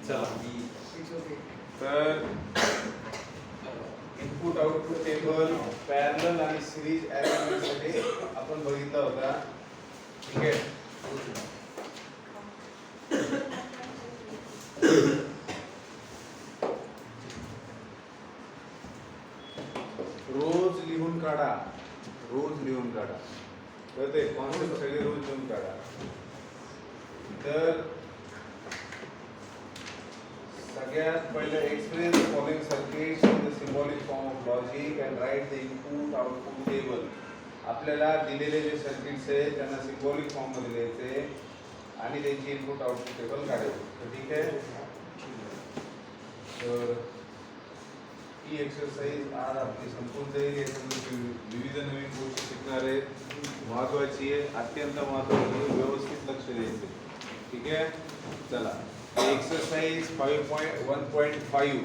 चला तर input output table parallel आणि सिरीज अरेंजमेंटसाठी आपण बघितला होता. ठीक आहे. रोज लिहून काढा, रोज लिहून काढा. कळतंय? कॉन्सेप्ट सगळे रोज लिहून काढा. तर सगळ्यात पहिले express the following circuits in the symbolic form of logic and right the input output table. आपल्याला दिलेले जे सर्किट्स आहेत त्यांना सिम्बॉलिक फॉर्म मध्ये लिहायचे आणि त्यांची इनपुट आउटपुट टेबल काढायचे. तर ठीक आहे. तर ही एक्सरसाइज आज आपली संपून जाईल. याच्यामध्ये विविध नवीन गोष्टी शिकणार आहेत. महत्वाची आहे, अत्यंत महत्वाची आहे. व्यवस्थित लक्ष द्यायचं. ठीक आहे. चला एक्सरसाइज 1.5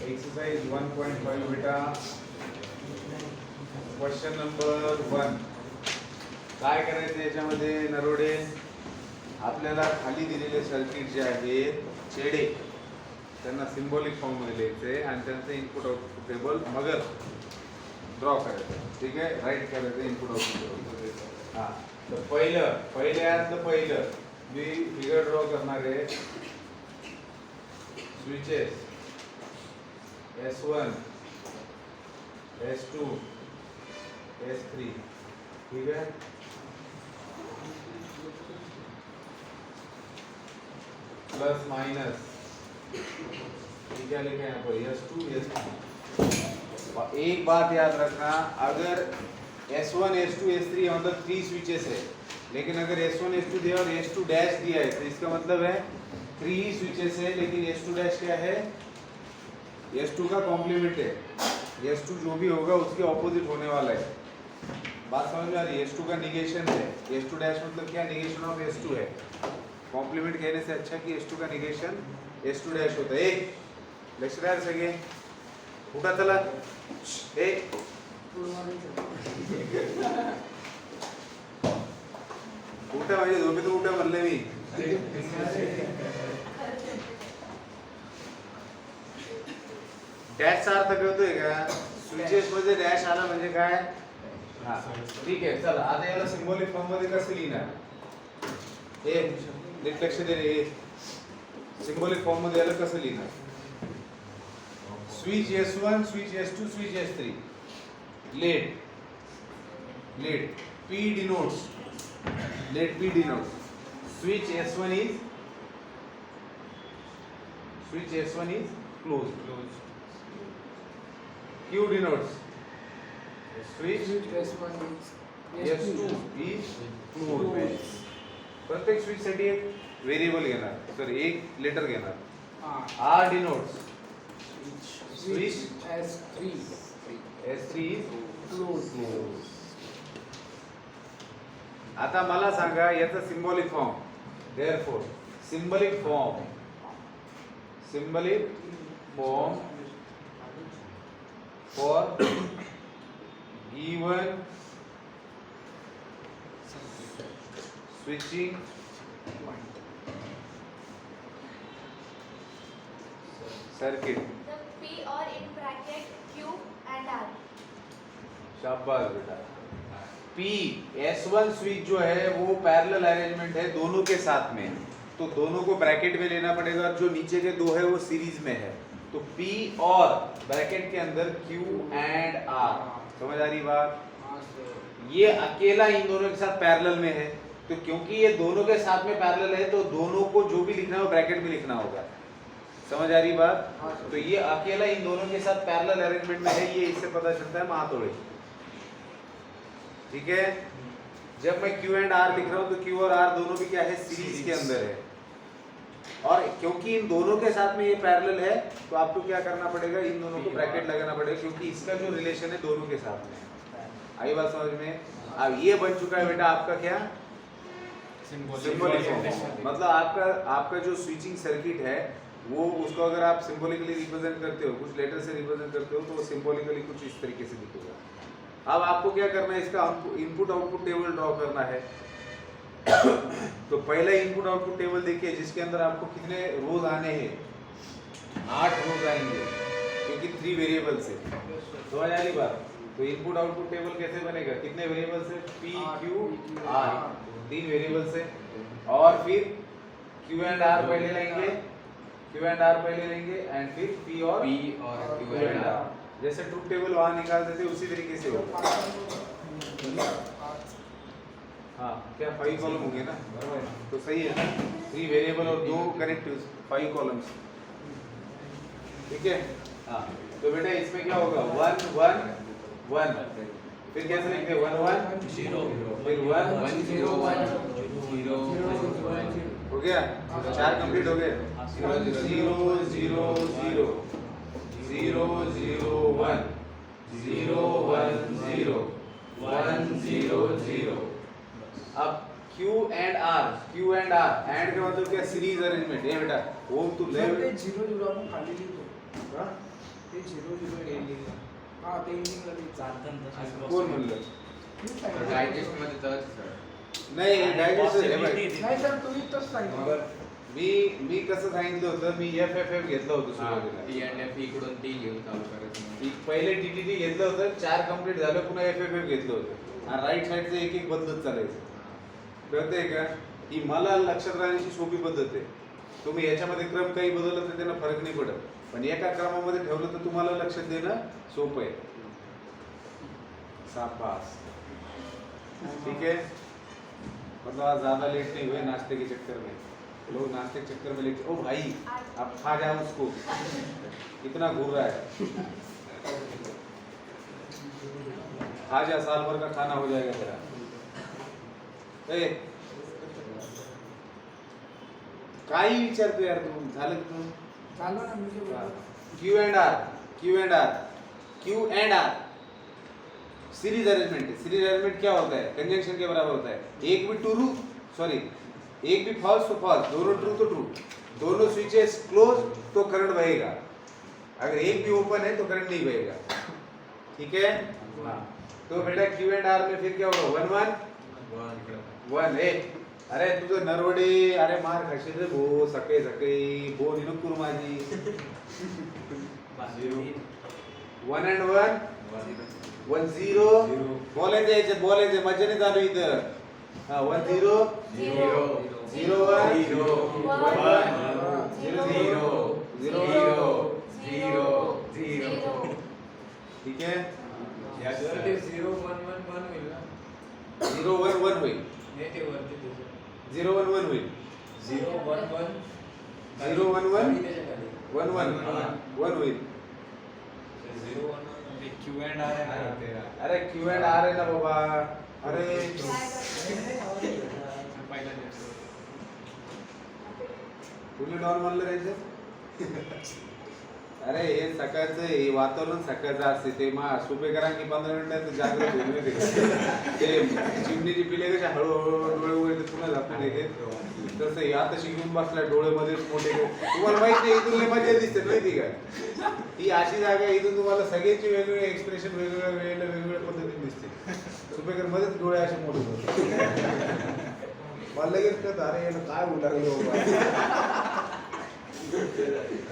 एक्सरसाइज 1.5 बेटा. क्वेश्चन नंबर 1 काय करायचं याच्यामध्ये नरोडे, आपल्याला खाली दिलेले सर्किट जे आहेत छेडे त्यांना सिम्बॉलिक फॉर्म मध्ये लिहायचे आणि त्यांचं इनपुट आउटपुट टेबल मगर ड्रॉ करायचं. ठीक आहे. राईट करायचं इनपुट आउटपुट टेबल. हा तर पहिलं मी फिगर ड्रॉ करणार आहे. Switches S1 S2 S3. ठीक है. प्लस माइनस क्या लिखे यहाँ पर S2 S3. एक बात याद रखना, अगर S1 S2 S3 मतलब 3 स्विचेस है, लेकिन अगर S1 S2 दिया और S2 डैश दिया है तो इसका मतलब है 3 स्विचेस है, लेकिन S2 डैश क्या है? S2 का कॉम्प्लीमेंट है. S2 जो भी होगा उसके ऑपोजिट होने वाला है. बात समझ में आ रही है? S2 का निगेशन है. S2 डैश मतलब क्या? निगेशन ऑफ S2 है. कॉम्प्लीमेंट कहने से अच्छा कि S2 का निगेशन S2 डैश होता है. लक्षदार सगळे उठा चला. उठा म्हणजे झोपेतून उठा म्हणले मी. डॅशचा अर्थ कळतोय का? स्विचेस मध्ये डॅश आला म्हणजे काय? हा ठीक आहे. चला आता याला सिम्बॉलिक फॉर्म मध्ये कसं लिहिणार? हे नीट लक्ष दे रे. सिम्बॉलिक फॉर्म मध्ये याला कसं लिहिणार? Switch S1 switch S2 switch S3. Let P denotes, let P denotes switch S1 is closed. Q denotes switch S2 is closed. प्रत्येक स्विच साठी एक व्हेरिएबल घेणार, सॉरी एक लेटर घेणार. R denotes switch S3 is closed. आता मला सांगा याचा symbolic form. Therefore symbolic form for given switching circuit. P or in bracket Q and R. शाबाश बेटा. P S1 स्विच जो है वो पैरेलल अरेंजमेंट है दोनों के साथ में, तो दोनों को ब्रैकेट में लेना पड़ेगा. जो नीचे के दो है वो सीरीज में है, तो P और ब्रैकेट के अंदर Q एंड R. समझ आ रही बात? ये अकेला इन दोनों के साथ पैरेलल में है, तो क्योंकि ये दोनों के साथ में पैरेलल है तो दोनों को जो भी लिखना है वो ब्रैकेट में लिखना होगा. समझ आ रही बात? तो ये अकेला इन दोनों के साथ पैरेलल अरेंजमेंट में है, ये इससे पता चलता है महातोड़े. ठीक है. जब मैं Q एंड R लिख रहा हूं तो Q और R दोनों भी क्या है? सीरीज के अंदर है. और क्योंकि इन दोनों के साथ में ये पैरेलल है तो आपको क्या करना पड़ेगा? इन दोनों को ब्रैकेट लगाना पड़ेगा, क्योंकि इसका जो रिलेशन है दोनों के साथ में. आई बात समझ में? अब ये बन चुका है बेटा आपका क्या? Symbolic form. मतलब आपका जो स्विचिंग सर्किट है वो उसको अगर आप सिंबॉलिकली रिप्रेजेंट करते हो, कुछ लेटर से रिप्रेजेंट करते हो, तो वो सिंबॉलिकली कुछ इस तरीके से दिखेगा. अब आपको क्या करना है? इसका इनपुट आउटपुट टेबल ड्रॉ करना है. तो पहला इनपुट आउटपुट टेबल देखिए जिसके अंदर आपको कितने रोज आने हैं, 8 रोज आएंगे क्योंकि 3 वेरिएबल्स है। समझ आ रही बात? तो इनपुट आउटपुट टेबल कैसे बनेगा, कितने वेरिएबल्स है, पी क्यू आर, 3 वेरिएबल्स है। और फिर क्यू एंड आर पहले लेंगे, क्यू एंड आर पहले लेंगे एंड फिर पी और क्यू एंड आर। जैसे ट्रूथ टेबल वहां निकालते थे उसी तरीके से होगा। हाँ क्या 5 कॉलम होंगे ना, तो सही है ना, 3 वेरिएबल और 2 कनेक्टिव्स, 5 कॉलम्स, ठीक है। हाँ तो बेटा इसमें क्या होगा, 1 1 1, फिर कैसे लिखते हैं, 1 1 0, फिर 1 1 0 1 0 1, हो गया, 4 कंप्लीट हो गए। 0 0 0 0 0 0 0 1 0 1 0 1 0 0। अब Q end R, Q end R, end का मतलब क्या, सीरीज अरेंजमेंट। ये बेटा वो तू ले 0 0 आपण खाली लिहितो. हां ते 0 0 एंडिंगला. हां ते एंडिंगला लिहितो. चालतं तसं. कोण म्हणलं? डायजेस्ट मध्ये तर सर नाही डायजेस्ट आहे बाई. नाही सर तुम्ही तसं सांगितलं. मी कसं सांगितलं होतं, मी FFF घेतलं होतं सुरुवातीला. टी एंड एफ इकडून टी घेऊन चालू करायचं. पहिले TTT घेतलं होतं, 4 कंप्लीट झालं, पुन्हा FFF घेतलं होतं आणि राईट साइडचं एक एक बदलत चालायचं. कळतंय का? ही मला लक्षात राहण्याची सोपी पद्धत आहे. तुम्ही याच्यामध्ये क्रम काही बदलला तर त्यांना फरक नाही पडत, पण एका क्रमामध्ये ठेवलं तर तुम्हाला लक्षात देणं सोपं आहे. शाबाश, ठीक है। मतलब आज ज्यादा लेट नहीं हुए नाश्ते के चक्कर में, लोग नाश्ते के चक्कर में लेट, ओ भाई आप खा जाओ उसको, कितना घूर रहा है, खा जा, साल भर का खाना हो जाएगा तेरा। ए काही विचारतो यार तू, झालं का तू? झालं ना मी जे बोललो. Q and R, Q and R, Q and R series arrangement है। सीरीज अरेंजमेंट क्या होता है, कंजंक्शन के बराबर होता है। एक भी ट्रू, सॉरी एक भी फॉल्स तो फॉल्स, दोनों ट्रू तो ट्रू, दोनों स्विचेस क्लोज तो करंट बहेगा, अगर एक भी ओपन है तो करंट नहीं बहेगा, ठीक है। हाँ तो बेटा क्यू एंड आर में फिर क्या होगा, 1 1 1 ए, अरे तुझं नरवडे, अरे मार खाशील रे भो, सकाळी सकाळी भो निनो कुर माझी। 1 and 1 1 0, बोलायचं याच्यात, बोलायचं, मजा नाही चालू इथं। हा 1 0 0 0 1 0 1 0 0 0 0, ठीक है। सर ते 0 1 1 1 होईल ना, 0 1 1 होईल, नाही ते वरती तुझं 0 1 1 होईल, 0 1 1 0 1 1 त्याच्याखाली 1 1 1 होईल। 0 1 1 क्यू एंड आर आहे ना ते. अरे क्यू एंड आर आहे ना बाबा, अरे तुम्ही डॉन म्हणलं राहायचं। अरे हे सकाळचं, हे वातावरण सकाळचं असते, ते सुपेकरांनी 15 मिनिटात जागृत होईल माहिती का? ते चिमणीची पिले कशा हळूहळू डोळे उघडे पुन्हा झाकून येते, तसं हे आता शिकून बसला, डोळेमध्ये मोठे, तुम्हाला माहिती नाही इथून लय मजा दिसते माहिती का? ही अशी जागा, इथून तुम्हाला सगळ्यांची वेगवेगळे एक्सप्रेशन वेगवेगळ्या वेळेला वेगवेगळ्या पद्धतीने दिसते। सुपेकर मध्येच डोळे असे मोठे होतात, मला लगेच कळतं, अरे याला काय होऊ लागलं बाबा।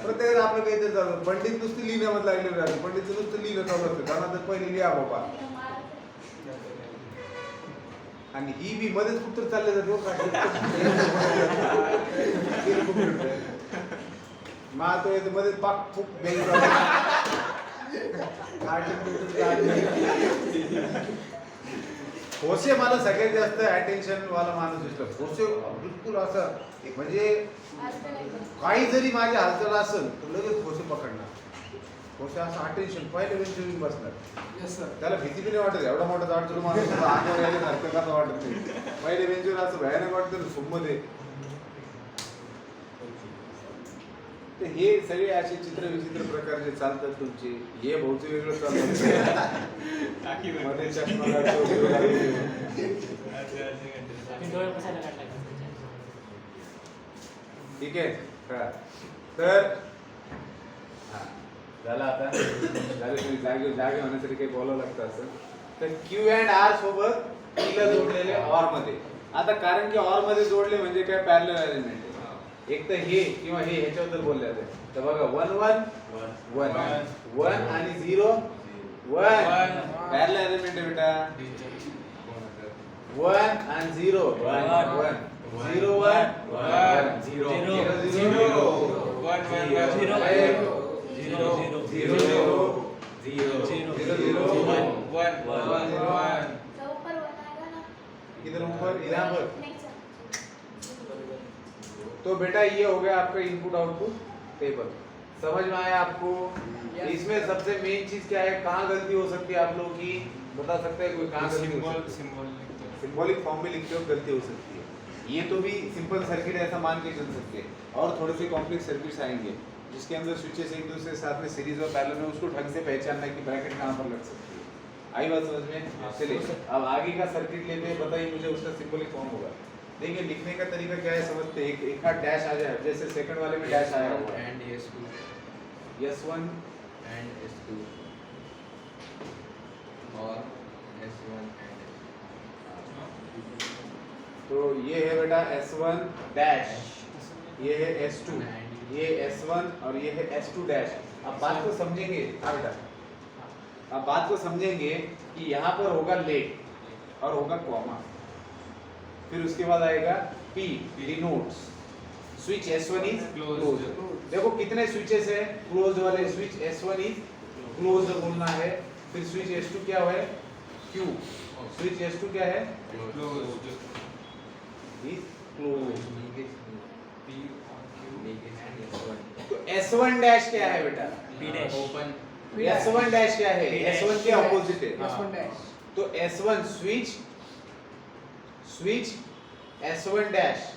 प्रत्येक आपलं काहीतरी चालू, पंडित नुसती लिहिण्यामध्ये लागलेलं राहतं, पंडितचं नुसतं लिहिणं चालू असतं, त्यांना तर पहिले लिहा बाबा, आणि ही बी मध्येच कुठं चालले जातो मा तो येतो मध्येच पाक खूप होसे मला सगळ्यात जास्त अटेन्शन वाला माणूस दिसतो। होसे बिलकुल असं म्हणजे काही जरी माझी हालचाल असेल तर लगेच होसे पकडणार, होसे असं अटेन्शन पहिले वेळी बसणार। Yes sir. त्याला भीती बी नाही वाटत, एवढा मोठा जाडजूड माणूस अंगावर यायल्यासारखं कसं वाटत नाही, पहिले बेंचवर असं भयानक वाटतं सुममध्ये। तर हे सगळे असे चित्र विचित्र प्रकारचे चालतात तुमचे, हे भाऊचं वेगळं चालतं, मध्ये चष्मा घालतो, डोळे डोळे पुसायला काढला. ठीक आहे का? तर हा झालं, आता झालं, तुम्ही जागे होण्यासाठी काही बोलावं लागतं असं। तर क्यू अँड आर सोबत टीला जोडलेले ऑर मध्ये आता कारण की ऑर मध्ये जोडले म्हणजे काय पॅरलल एलिमेंट आहे एक तर हे किंवा हे ह्याच्याबद्दल बोलले जाते तर बघा 1 1 1 1 आणि 0 1 पॅरलल एलिमेंट आहे बेटा 1 आणि 0 1 1 0 1 1 0 0 तो ऊपर 1 आएगा ना इधर ऊपर यहाँ पर नहीं सर तो बेटा ये हो गया आपका इनपुट आउटपुट टेबल समझ में आया आपको इसमें सबसे मेन चीज क्या है कहाँ गलती हो सकती है आप लोगों की बता सकते हैं कोई कहाँ गलती हो सकती है सिंबॉलिक फॉर्म में लिखते हो गलती हो सकती है ये तो भी सिंपल सर्किट ऐसा मान के चल सकते हैं और थोड़े से कॉम्प्लेक्स सर्किट्स आएंगे जिसके अंदर स्विचेस एक दूसरे के साथ में सीरीज और पैरेलल में उसको ढंग से पहचानना है कि ब्रैकेट कहाँ पर लग सकती है आई बात समझ में चलिए अब आगे का सर्किट लेते हैं बताइए मुझे उसका सिंबॉलिक फॉर्म होगा देखिए लिखने का तरीका क्या है समझते हैं एक हाथ डैश आ जाए जैसे सेकंड वाले में डैश आया हुआ है and S2 S1 and S2 और S1 and तो ये है बेटा S1 डैश ये है S2 ये S1 और ये है S2 डैश अब बात को समझेंगे हाँ बेटा अब बात को समझेंगे कि यहाँ पर होगा लेट और होगा कॉमा फिर उसके बाद आएगा P denotes switch S1 is closed देखो कितने स्विचेस है क्लोज्ड वाले स्विच S1 इज क्लोज्ड बोलना है फिर स्विच S2 क्या है Q स्विच S2 क्या है closed is closed P on Q and S1 तो S1 डैश क्या है बेटा P dash open S1 dash क्या है P dash S1 के अपोजिट है S1 dash तो S1 switch S1 dash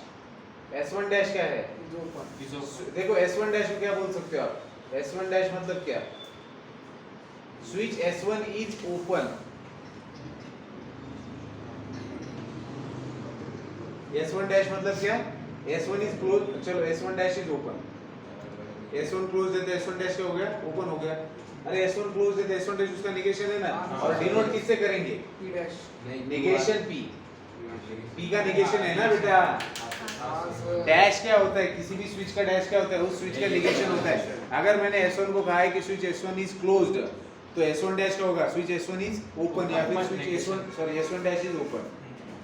S1 dash क्या है is open. is open देखो S1 डैश को क्या बोल सकते हो आप S1 डैश मतलब क्या switch S1 is open S1 dash मतलब क्या S1 इज क्लोज चलो S1 dash is open S1 close देते S1 डैश क्या हो गया ओपन हो गया अरे S1 क्लोज देते S1 डैश उसका नेगेशन है ना और डिनोट किससे करेंगे P dash. Negation P P का नेगेशन है ना बेटा हाँ, sir. डैश क्या होता है किसी भी स्विच का डैश क्या होता है उस स्विच का नेगेशन होता है अगर मैंने S1 को कहा है कि स्विच S1 इज क्लोज्ड तो S1 डैश क्या होगा स्विच S1 इज ओपन या फिर switch S1 sorry S1 dash is open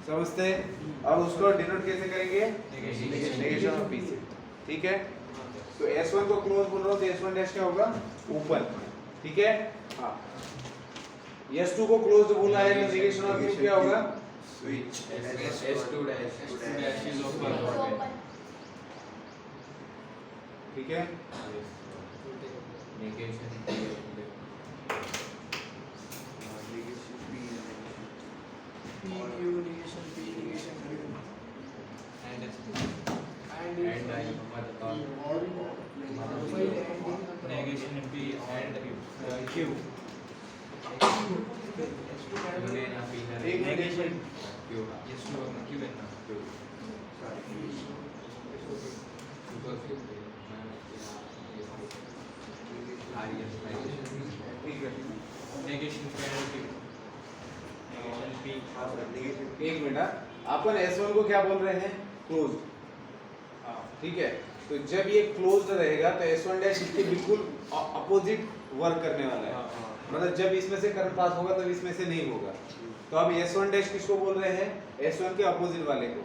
समझते हैं और उसको डिनोट कैसे करेंगे नेगेशन ऑफ P से ठीक है तो S1 को क्लोज बोल रहा हूं तो S1 डैश क्या होगा ओपन ठीक है हां S2 को क्लोज्ड बोला है तो नेगेशन ऑफ Q क्या होगा switch S2 dash is open is open. ठीक है negation P, Q, negation P, negation Q. and S2 And and I negation P and Q Unena P एक negation Q S2 Q and Q ठीक है negation P and Q negation P एक minute अपन S1 को क्या बोल रहे हैं close ठीक है तो जब ये क्लोज्ड रहेगा तो S1 डैश इसके बिल्कुल अपोजिट वर्क करने वाला है मतलब जब इसमें से करंट पास होगा तब इसमें से नहीं होगा तो अब S1 डैश किसको बोल रहे हैं S1 के अपोजिट वाले को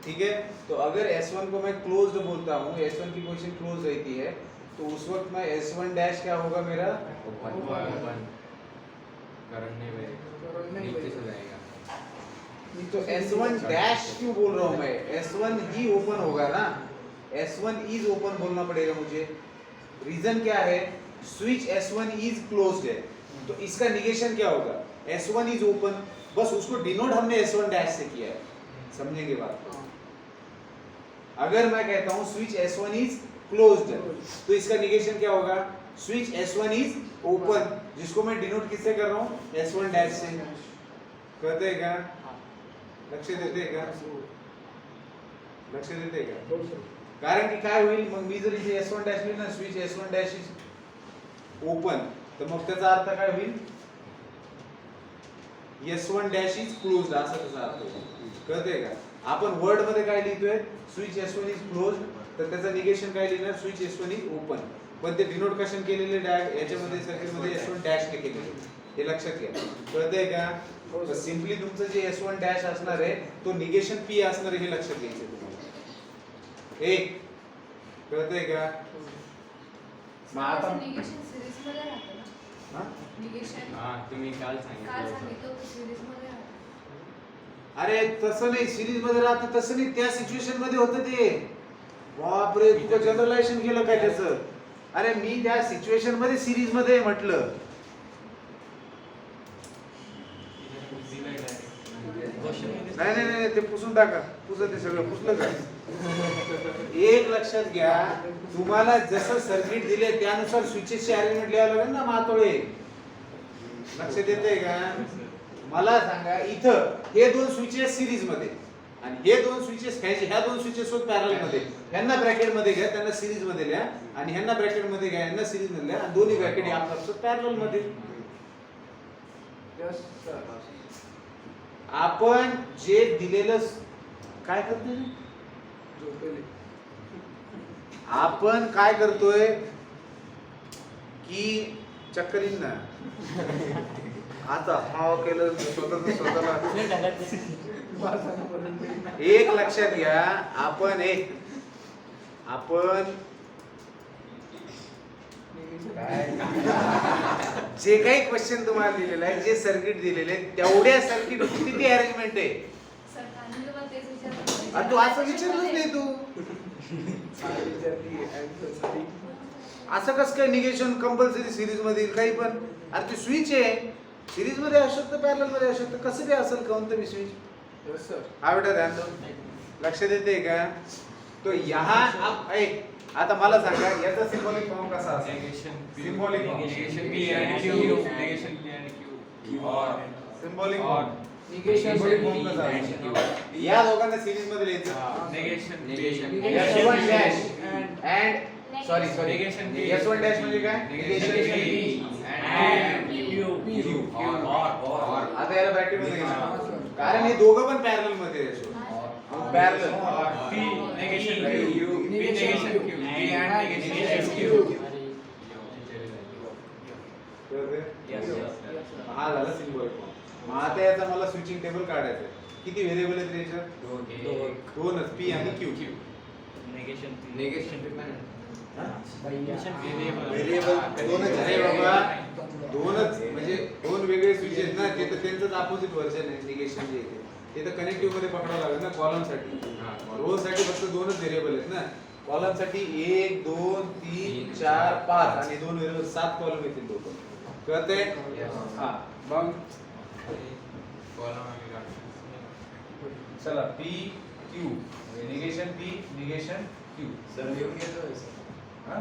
ठीक है तो अगर S1 को मैं क्लोज्ड बोलता हूँ S1 की पोजीशन क्लोज रहती है तो उस वक्त में S1 डैश क्या होगा मेरा open करने में नीचे से जाएगा तो S1 डैश क्यों बोल रहा हूँ मैं S1 ही ओपन होगा ना S1 इज ओपन बोलना पड़ेगा मुझे रीजन क्या है स्विच S1 इज क्लोज्ड है तो इसका निगेशन क्या होगा S1 इज ओपन बस उसको डिनोट हमने S1 डैश से किया है समझेंगे बात अगर मैं कहता हूँ स्विच S1 इज क्लोज्ड तो इसका निगेशन क्या होगा स्विच S1 इज ओपन जिसको मैं डिनोट किससे कर रहा हूँ S1 डैश से कहते हैं क्या लक्ष देते हैं क्या लक्ष देते हैं क्या कारण की काय होईल मग मी जर इथे S1 डॅश लिहिलं ना switch S1 dash is open तर मग त्याचा अर्थ काय होईल S1 डॅश इज क्लोज्ड असा त्याचा अर्थ होईल कळतंय का आपण वर्ड मध्ये काय लिहितोय स्विच S1 इज क्लोज तर त्याचं निगेशन काय लिहिणार स्विच S1 इज ओपन पण ते डिनोट कशन केलेले याच्यामध्ये सर्किट मध्ये S1 डॅश ने केलेले हे लक्षात घ्या कळतंय का तर सिंपली तुमचं जे S1 डॅश असणार आहे तो निगेशन P असणार आहे हे लक्षात घ्यायचं तुम्हाला एक कळतंय का मग आता निगेशन सिरीज मध्ये राहतं ना हा? निगेशन हा तुम्ही काल काल सांगितलं सांगितलं होतं सिरीज मध्ये राहतं अरे तसं नाही सिरीज मध्ये राहतं तसं नाही त्या सिच्युएशन मध्ये होतं ते बापरे तू जनरलायझेशन केलं काय त्याचं अरे मी त्या सिच्युएशन मध्ये सिरीज मध्ये म्हटलं नाही नाही नाही ते पुसून टाका पुसत ते सगळं पुसलं का एक लक्षात घ्या तुम्हाला जसं सर्किट दिले त्यानुसार स्विचेसची अरेंजमेंट लिहावं लागेल ना मातोळे लक्षात येते का मला सांगा इथं हे दोन स्विचेस सिरीज मध्ये आणि हे दोन स्विचेस ह्या दोन स्विचेस सोबत पॅरलल मध्ये ह्यांना ब्रॅकेट मध्ये घ्या त्यांना सिरीज मध्ये लिहा आणि ह्यांना ब्रॅकेट मध्ये घ्या ह्यांना सिरीज मध्ये लिहा आणि दोन्ही ब्रॅकेट आपल्यासोबत पॅरलल मध्ये आपण जे दिलेलं काय करतोय आपण काय करतोय की चक्कर येईन ना आता हा केलं स्वतःला एक लक्षात घ्या आपण जे काही क्वेश्चन तुम्हाला दिलेलं आहे जे सर्किट दिलेले आहे तेवढ्या सर्किट किती अरेंजमेंट आहे सर आणि तुम्हाला तेच विचारलं अरे तू असं विचारलंच नाही तू असं कसं काय निगेशन कंपल्सरी सिरीज मध्ये येईल काही पण अरे ती स्विच आहे सिरीज मध्ये असू शकतं पॅरलल मध्ये असू शकतं कसं काय असेल कोणतं बी स्विच हा बेटा ध्यान दो लक्ष देते का तो यहाँ अब आता मला सांगा याचा सिंबॉलिक फॉर्म कसा असेल symbolic form negation P and Q negation P and Q or symbolic or negation symbolic form कसा असेल या दोघांना सिरीज मध्ये लिहायचं negation S1 dash and sorry negation P S1 dash म्हणजे काय negation P and Q or आता याला ब्रॅकेट मध्ये घ्यायचं कारण हे दोघं पण पॅरलल मध्ये आहे parallel P negation Q P negation Q P and negation Q हा झाला सिंबॉलिक फॉर्म मग आता याचा मला स्विचिंग टेबल काढायचं आहे. किती व्हेरिएबल आहेत याच्यात दोनच पी आणि क्यू negation व्हेरिएबल दोनच अरे बाबा दोनच म्हणजे दोन वेगळे स्विचेस ना ते तर त्यांचंच अपोजिट व्हर्जन आहे निगेशन जे आहे ते तर कनेक्टिव्ह मध्ये पकडावं लागेल ना कॉलम साठी रो साठी फक्त दोनच व्हेरिएबल आहेत ना कॉलम साठी 1 2 3 4 5 आणि दोन व्हेरिएबल 7 कॉलम येतील दोघं कळते हा मग चला P Q negation P negation Q sir लिहून घेतोय हा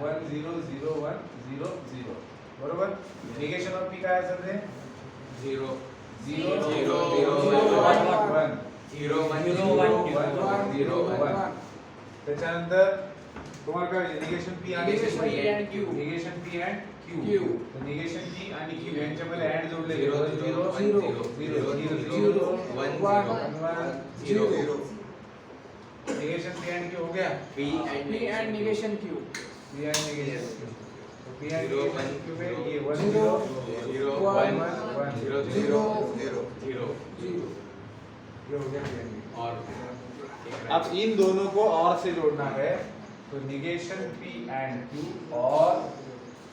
1 0 0 1 0 0 बरोबर निगेशन ऑफ पी काय असेल ते 0 0 0 0 1 त्याच्यानंतर तुम्हाला काय निगेशन पी आणि negation P and Q negation P आणि क्यू यांच्यामध्ये अँड जोडलेले 0 0 0 0 0 निगेशन पी एंड क्यू हो गया P and negation Q P end negation तो पी एंड क्यू में ये 1 0 0 1 1 0 0 0 ये हो गया पी एंड और अब इन दोनों को और से जोड़ना है तो निगेशन पी एंड क्यू और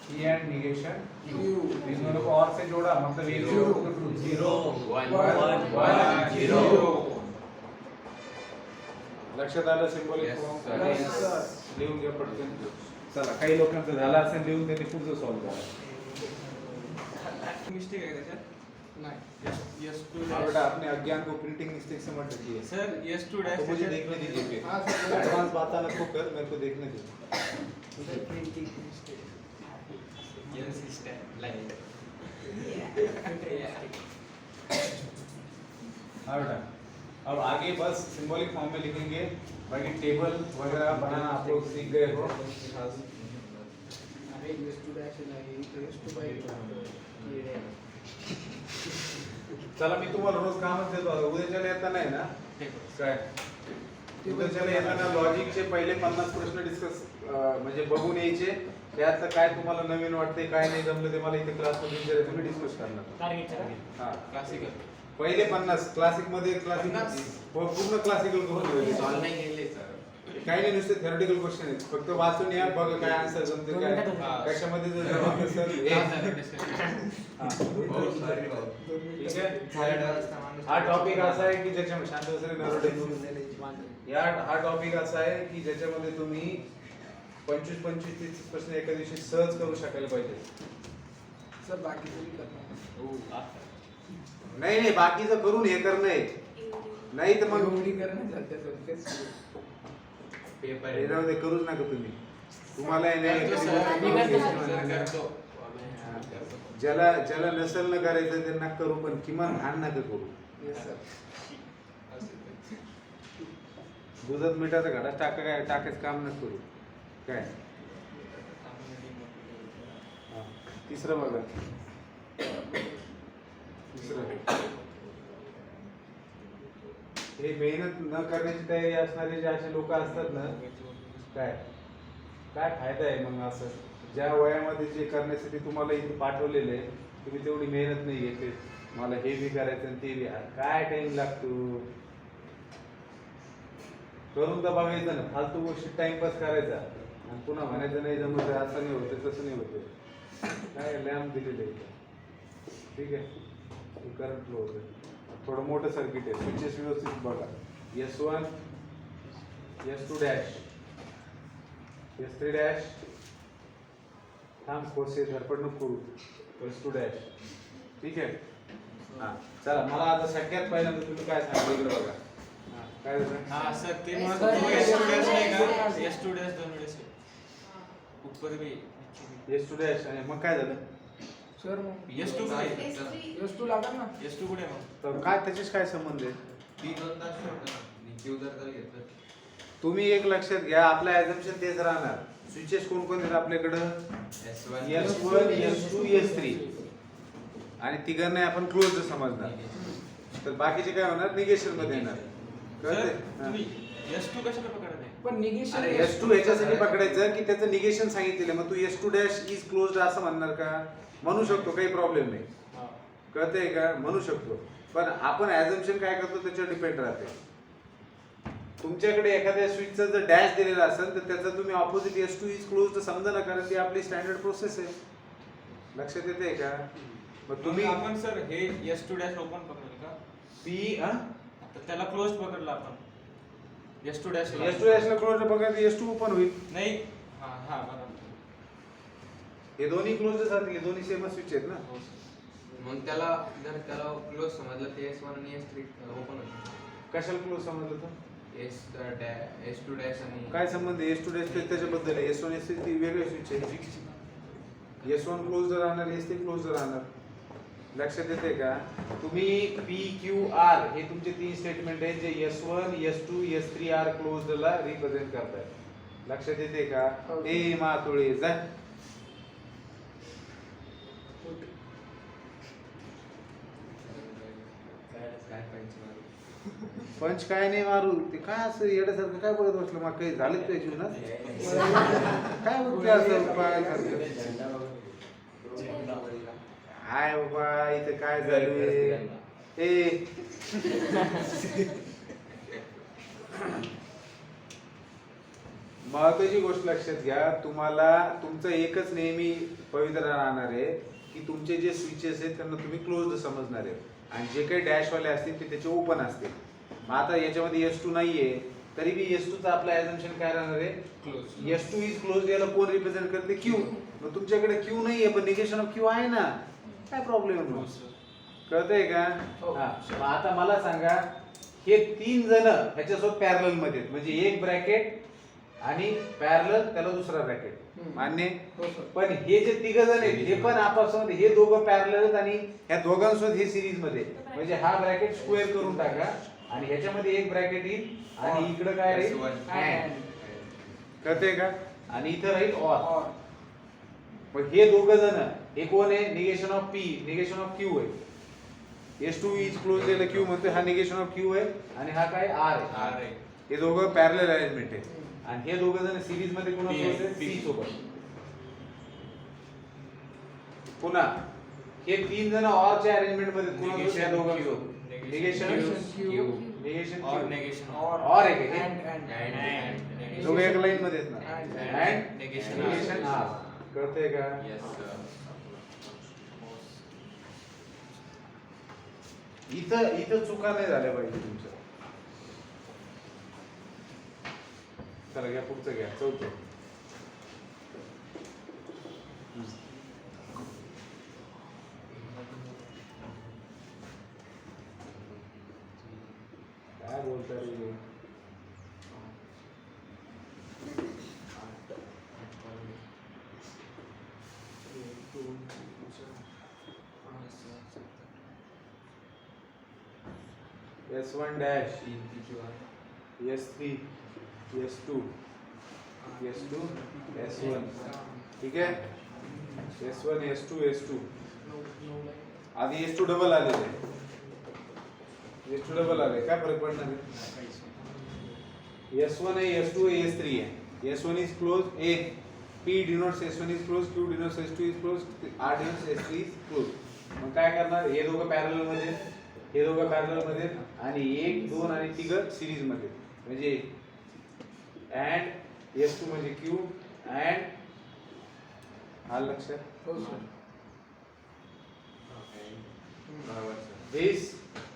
P end negation Q in दोनों को और से जोड़ा मतलब ये 0 1 0 लक्षात आलं symbolic Yes, form sir. Yes, sir. लिहून घ्या पटकन चला काही लोकांचं झालं असेल लिहून त्यांनी पुढचं सॉल्व्ह करा मिस्टेक आहे त्याच्यात नाही यस टू हाँ बेटा अपने अज्ञान को प्रिंटिंग मिस्टेक से मत ढकिए सर यस टू तो मुझे देखने दीजिए फिर हाँ, सर। एडवांस बात ना कर मेरे को देखने दीजिए printing mistake yes system like हाँ बेटा अब आगे बस सिंबॉलिक फॉर्म में लिखेंगे बाकी टेबल वगैरह बनाना आप लोग सीख गए हो अरे यस टू डॅश आहे यस टू बाय चला मी तुम्हाला रोज कामच देतो आता. उद्याच्याला येताना आहे ना काय उद्याच्याला येताना लॉजिकचे पहिले 50 प्रश्न डिस्कस म्हणजे बघून यायचे. त्यातलं काय तुम्हाला नवीन वाटतंय काय नाही जमलं ते मला इथे क्लासमध्ये विचारायचं, तुम्ही डिस्कस करणार. टार्गेटचं हा क्लासिकल पहिले 50 क्लासिक मध्ये क्लासिक पूर्ण क्लासिकल करून सॉल्व नाही केले सर. काही नाही, नुसते थेरोटिकल क्वेश्चन आहेत. फक्त वाचून या बघा काय आन्सर जमते काय कशामध्ये जर जमत नसेल हे. हा. ठीक आहे. हा टॉपिक असा आहे की ज्याच्यामध्ये शांत बसले नरोडे हा टॉपिक असा आहे की ज्याच्यामध्ये तुम्ही 25-30 प्रश्न एका दिवशी सहज करू शकायला पाहिजे. सर बाकी तुम्ही करणार नाही बाकीचं करून हे करणं आहे. नाही तर मग एवढी करणं सध्या सर तेच पेपर हे जाऊ दे, करूच नका तुम्ही. तुम्हाला हे नाही ज्याला नसेल न करायचं त्यांना करू, पण किमान घाण नका करू. Yes sir. दुधात मिठाचा घडा टाकायचं काम नका करू. काय हा. तिसरं बघा. तिसरं हे मेहनत न करण्याची तयारी असणारे जे असे लोक असतात ना, काय काय फायदा आहे मग असं ज्या वयामध्ये जे करण्यासाठी तुम्हाला इथे पाठवलेले आहे तुम्ही तेवढी मेहनत नाही घेते. मला हे बी करायचं आणि ते बी, काय टाइम लागतो. करून तर बघायचं ना, फालतू गोष्टी टाइमपास करायचा आणि पुन्हा म्हणायचं नाही जमत असं नाही होतं तसं नाही होतं. काय लॅम्प दिलेलं आहे. ठीक आहे. करंट फ्लो होतं. थोडं मोठं सर्किट आहे. स्विचेस व्यवस्थित बघा. S1 S2 dash S3 dash थांब कोर्से धडपड नको करू. S2 dash. ठीक आहे. हा चला मला आता सगळ्यात पहिल्यांदा तुम्ही काय सांगा इकडे बघा. हा काय झालं. हाँ सर ते म्हणत होतो S2 नहीं का S2 दोनों डैश ऊपर भी S2 डॅश आणि मग काय झालं. सर मग S2 काय S2 लागत ना. S2 कुठे मग तर काय त्याच्याशी काय संबंध आहे. 3-2 तास होतं क्यू जर तर घेतलं तुम्ही एक लक्षात घ्या, आपलं ॲझम्पशन तेच राहणार. स्विचेस कोणकोणते आहेत आपल्याकडं. S1 S2 S3 आणि तिघांना आपण क्लोज समजणार. तर बाकीचे काय होणार निगेशन मध्ये येणार. कळते. तुम्ही S2 कशाला पकडत आहे पण निगेशन अरे S2 ह्याच्यासाठी पकडायचं की त्याचं निगेशन सांगितलेलं, मग तू S2 डॅश इज क्लोज्ड असं म्हणणार का. म्हणू शकतो, काही प्रॉब्लेम नाही. कळतंय का, म्हणू शकतो. पण आपण ॲझम्पशन काय करतो त्याच्यावर डिपेंड राहते. तुमच्याकडे एखाद्या स्विचचा जर डॅश दिलेला असेल तर त्याचा तुम्ही ऑपोजिट S2 इज क्लोज्ड समजा ना, कारण ती आपली स्टँडर्ड प्रोसेस आहे. लक्षात येते का. मग तुम्ही आपण सर हे S2 डॅश ओपन पकडलं का पी तर त्याला क्लोज पकडलं आपण S2 डॅश S2 डॅशला क्लोज बघा S2 ओपन होईल. नाही हां हां बरोबर हे दोन्ही क्लोज जातील, दोन्ही सेम स्विच आहेत ना. मग त्याला जर त्याला क्लोज समजलं ते S1 आणि S3 ओपन होईल. कशाला क्लोज समजलं तर S2 डॅश आणि काय संबंध आहे. S2 डॅश त्याच्याबद्दल आहे. S1 S3 वेगळे स्विच आहे. S1 क्लोज राहणार, S3 क्लोज राहणार. लक्षात येते का. तुम्ही PQR हे तुमचे 3 स्टेटमेंट आहेत जे S1 S2 S3 R क्लोज्डला represent करतात. लक्षात येते का. ए मातोळे जा. काय पाहिजे पंच काय नाही मारू ते काय असं येण्यासारखं काय बोलत बसलं. मग काही झालं तुझ्या जीवनात काय बघते असं काय हाय बाबा इथं काय झालं. ए महत्वाची गोष्ट लक्षात घ्या. तुम्हाला तुमचं एकच नेहमी पवित्र राहणार आहे की तुमचे जे स्विचेस आहेत त्यांना तुम्ही क्लोज्ड समजणार आहे आणि जे काही डॅशवाले असतील ते त्याचे ओपन असतील. मग आता याच्यामध्ये S2 नाहीये तरी बी S2 चा आपला ॲझम्पशन काय राहणार आहे क्लोज S2 इज क्लोज. याला कोण रिप्रेझेंट करते Q. मग तुमच्याकडे Q नाहीये पण निगेशन ऑफ Q आहे ना. काय प्रॉब्लेम नाही. कळतंय का. हा मग आता मला सांगा हे 3 जण ह्याच्यासोबत पॅरलल मध्ये आहेत. म्हणजे एक ब्रॅकेट आणि पॅरलल त्याला दुसरा ब्रॅकेट मान्य. पण हे जे 3 जण आहेत हे पण आपसामध्ये हे दोघं पॅरलल आहेत आणि ह्या दोघांसोबत हे सिरीज मध्ये. म्हणजे हा ब्रॅकेट स्क्वेअर करून टाका आणि ह्याच्यामध्ये एक ब्रॅकेट येईल आणि इकडे काय राहील. कळतंय का. आणि इथं राहील ऑर. मग हे दोघं जण हे कोण आहे negation of P negation of Q आहे. S2 इज क्लोज याला Q म्हणतोय, हा निगेशन ऑफ Q आहे आणि हा काय R आहे. R आहे. हे दोघं पॅरलल अरेंजमेंट आहे आणि हे दोघं जण सिरीज मध्ये P कोणासोबत आहे, आहेत? P. C सोबत. पुन्हा हे तीन जण OR च्या अरेंजमेंट मध्ये कोणासोबत? या दोघांसोबत. निगेशन निगेशन और नेगेशन OR आहे का हे? and दोघं एक लाईन मध्ये आहेत ना. And. And negation negation R. R. कळतंय का? Yes, sir. इथं चुका नाही झाल्या पाहिजे तुमच्या. चला घ्या पुढचं घ्या, चौथं. काय बोलता रे? S1 dash, S3, S2, S2, S1. ठीक है? S1, S2, S2. आधी S2 डबल आलेले आहे. S2 डबल आले, काय फरक पडणार आहे? S1 आहे, S2 आहे, S3 आहे. S1 is closed, A, P denotes S1 is closed, Q denotes S2 is closed, R denotes S3 is closed. मग काय करणार? हे दोघं पॅरलल मध्ये, हे दोघं पॅरलल मध्ये आणि 1, 2 आणि 3 सिरीज मध्ये. म्हणजे and S2 म्हणजे Q and आलं लक्षात?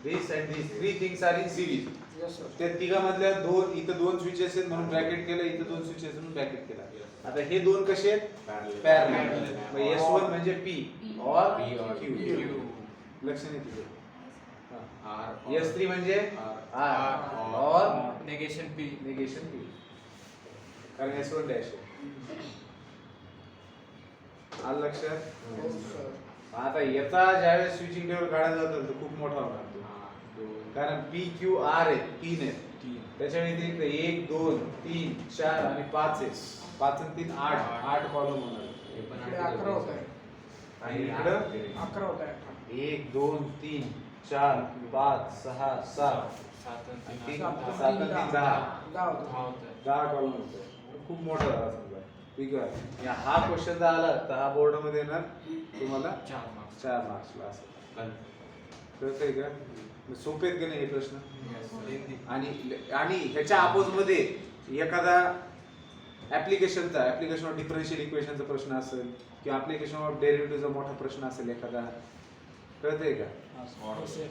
This and these three things are in series. Yes, sir. त्या तिघांमधल्या दोन, इथं दोन स्विचेस आहेत म्हणून ब्रॅकेट केलं, इथं दोन स्विचेस म्हणून ब्रॅकेट केला. आता हे दोन कसे आहेत? पॅरलल. मग S1 म्हणजे P or Q. लक्ष नाही तुझं. S3 म्हणजे R or negation P. Negation P. कारण S1 डॅश आहे. आलं लक्षात? हो, sir. आता याचा ज्यावेळेस स्विचिंग टेबल काढायला जातो तर खूप मोठा होणार तो. कारण P Q R आहे, 3 आहेत. त्याच्या व्यतिरिक्त 1 2 3 4 आणि 5 आहे. 5 आणि 3 8 कॉलम होणार. इकडे 11 होत आहे. आणि इकडं 11 होत आहे. 1 2 3 4 5 6 7 सात आणि आणि तीन, 3 आठ, 7 आणि 3 10 10 होत दहा आहे. होतं. 10 कॉलम होते. खूप मोठा झाला समजा. ठीक आहे. या हा क्वेश्चन जर आला तर हा बोर्ड मध्ये येणार तुम्हाला 4 marks. 4 मार्क्सला असं. कळतंय का? मग सोपे आहेत का नाही हे प्रश्न? Yes, sir. आणि ह्याच्या अपोज मध्ये एखादा ऍप्लिकेशन ऑफ डिफरन्शियल इक्वेशनचा प्रश्न असेल किंवा ऍप्लिकेशन ऑफ डेरिव्हेटिव्हचा मोठा प्रश्न असेल एखादा. कळतंय का? हो, sir.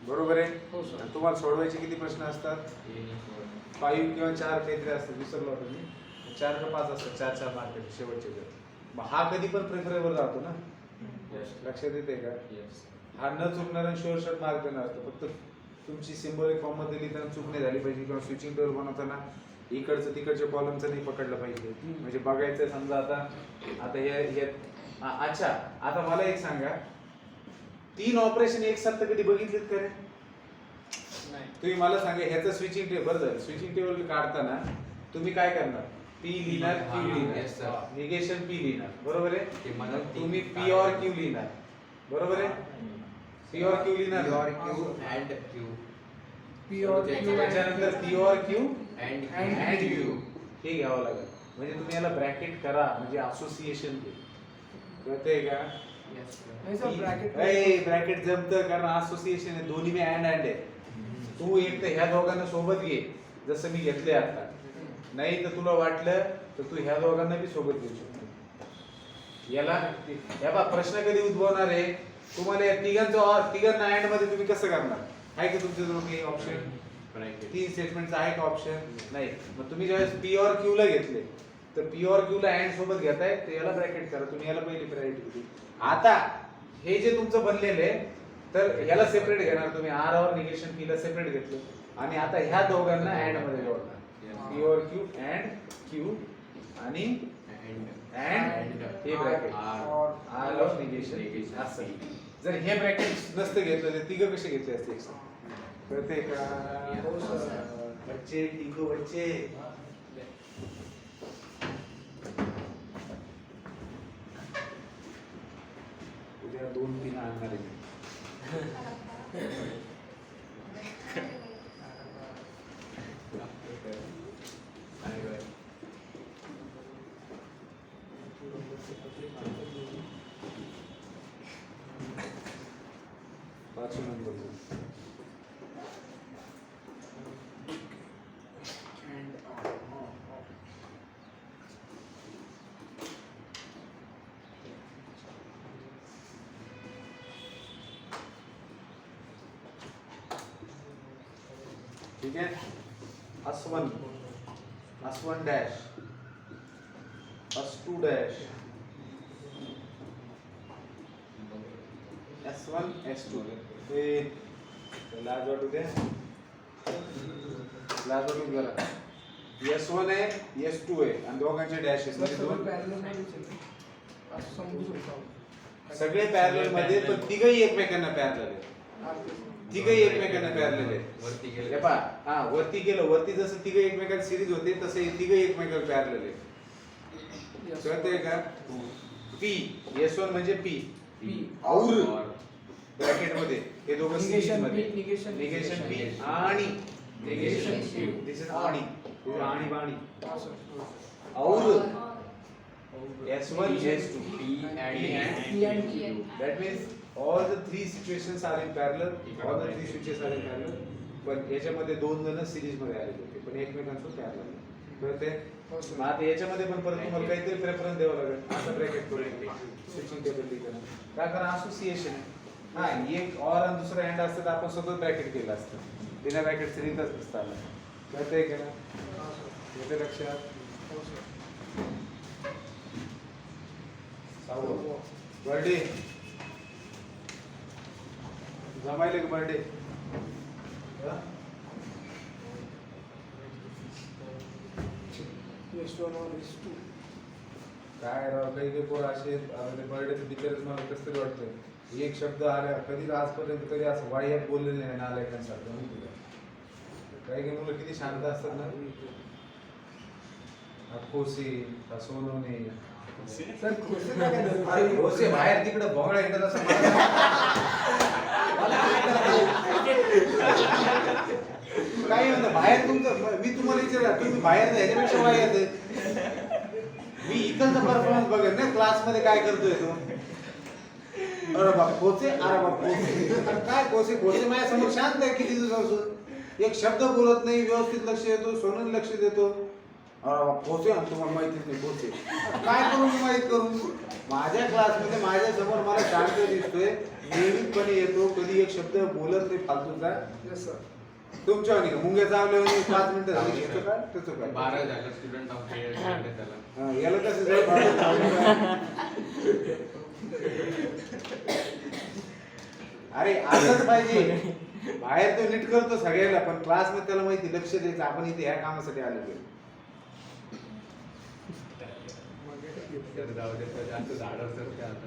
बरोबर आहे. हो, sir. आणि तुम्हाला सोडवायचे किती प्रश्न असतात? 5 किंवा 4 काहीतरी असतात. विसरलो होतो मी. 4 का 5 असतात. 4 मार्क शेवटचे जर. मग हा कधी पण प्रेफरेबल राहतो ना. लक्षात येते का? Yes. हा न चुकणारा शुअर शॉट मार्क देणार असतो. फक्त तुमची सिम्बॉलिक फॉर्म मध्ये लिहिताना चूक नाही झाली पाहिजे किंवा स्विचिंग टेबल बनवताना इकडचं तिकडच्या कॉलमचं नाही पकडलं पाहिजे. म्हणजे बघायचं समजा आता हे अच्छा आता मला एक सांगा, 3 ऑपरेशन एक साथ कधी बघितलेत का रे? नाही. तुम्ही मला सांगा ह्याचं स्विचिंग टेबल बरं स्विचिंग टेबल काढताना तुम्ही काय करणार? P लिहिणार, Q Yes, sir. लिहिणार, निगेशन P लिहिणार, बरोबर ते आहे? मला मग तीन तुम्ही P काढायचे. और Q लिहिणार, बरोबर आहे? P और Q लिहिणार P ना? or Q and Q. P or Q त्याच्यानंतर P और Q And and Q हे घ्यावं लागेल. म्हणजे तुम्ही याला ब्रॅकेट करा म्हणजे असोसिएशन घे. कळतंय का? Yes, sir. नाही सर, bracket ए ब्रॅकेट जमतं कारण असोसिएशन आहे. दोन्ही मी अँड आहे. तू एक तर ह्या दोघांना सोबत घे जसं मी घेतले आता. नाही तर तुला वाटलं तर तू ह्या दोघांना बी सोबत घेऊ शकतो. याला प्रश्न कधी उद्भवणार आहे? तुम्हाला या तिघांना अँड मध्ये तुम्ही कसं करणार? आहे का तुमच्याजवळ काही ऑप्शन? Bracket. 3 स्टेटमेंटचा आहे का ऑप्शन? नाही. मग तुम्ही ज्यावेळेस P और Q ला घेतले तर P और Q ला अँड सोबत घेताय तर याला ब्रॅकेट करा. तुम्ही याला पहिली प्रायोरिटी दिली. आता हे जे तुमचं बनलेलं आहे तर याला सेपरेट घेणार तुम्ही. R और निगेशन P ला सेपरेट घेतलं आणि आता ह्या दोघांना अँड मध्ये जोडणार. P और Q अँड Q आणि अँड हे ब्रॅकेट R और निगेशन असं. जर हे ब्रॅकेट नसतं घेतलं तर तिघं कसे घेतले असते एक साथ? कळते का? हो, sir. बच्चे टिको बच्चे. उद्या 2-3 आणणार आहे मी. ठीक है, S1 S1 dash S2 dash S1 S2 ते लाज वाटू दे, लाज वाटू जरा. S1 आहे S2 आहे आणि दोघांचे डॅश आहेत म्हणजे दोन सगळे पॅरलल मध्ये, पण तिघही एकमेकांना पॅरलल आहेत. तिघही एकमेकांना पॅरलल आहेत. वरती हे गेले. पहा, हा वरती गेलं, वरती जसं तिघही एकमेकांना सिरीज होते तसे हे तिघही एकमेकांना पॅरलल आहेत. कळतंय का? P S1 म्हणजे P और ब्रॅकेट मध्ये हे दोघं सिरीज मध्ये निगेशन P आणि निगेशन Q. दिस इज आणि आणि बाणी और S1 S2 P and Q. that means all the three situations are in parallel, all the three switches are in parallel. पण याच्यामध्ये दोन जण सिरीज मध्ये आले होते पण एकमेकांचं पॅरलल. कळते? मग आता याच्यामध्ये पण परत तुम्हाला काहीतरी प्रेफरन्स द्यावं लागेल. असं ब्रॅकेट करून स्विचिंग टेबल लिहिताना काय करा, असोसिएशन आहे. हा, एक और आणि दुसरा एंड असतं तर आपण स्वतः ब्रॅकेट केलं असतं, बिना ब्रॅकेट लिहिताच नसतं आलं. कळतंय का ना? येते लक्षात? बर्थडे जमायले का बर्थडे? काय राव, काही काही पोरं असे बर्थडेचं बिचारच मला कसं तरी वाटतं. एक शब्द आला कधी आजपर्यंत कधी असं वाह्यात बोललेलं नाही नालायकांसारखं. माहिती का? काही काही मुलं किती शांत असतात ना. खोसे सोनवणे सर खोसे बाहेर तिकडे भोंगळा येतात असं काय म्हणतं बाहेर तुमचं. मी तुम्हाला विचारलं तुम्ही बाहेर ह्याच्यापेक्षा वाह्यात मी इकडचा परफॉर्मन्स बघेन ना क्लासमध्ये काय करतोय तो. अरे बाप खोसे, अरे बाप खोसे. काय खोसे, खोसे माझ्या समोर शांत आहे किती दिवसापासून, एक शब्द बोलत नाही, व्यवस्थित लक्ष देतो, सोनून लक्ष देतो. अरे बाप खोसे, आणि तुम्हाला माहितीच नाही खोसे. काय करू मी माहित करू. माझ्या क्लासमध्ये माझ्या समोर मला शांत दिसतोय, नियमितपणे येतो, कधी एक शब्द बोलत नाही फालतूचा. तुमच्या आणि मुंग्या चावल्या 5 मिनिटं झाली घेतो काय त्याचं काय 12 झालं स्टुडंट ऑफ द इयर त्याला. याला कसं जाईल. अरे असंच पाहिजे. बाहेर तो नीट करतो सगळ्याला, पण क्लास मध्ये त्याला माहिती लक्ष द्यायचं आपण इथे ह्या कामासाठी आलेलो. जाऊ दे, जास्त झाडं सरते आता.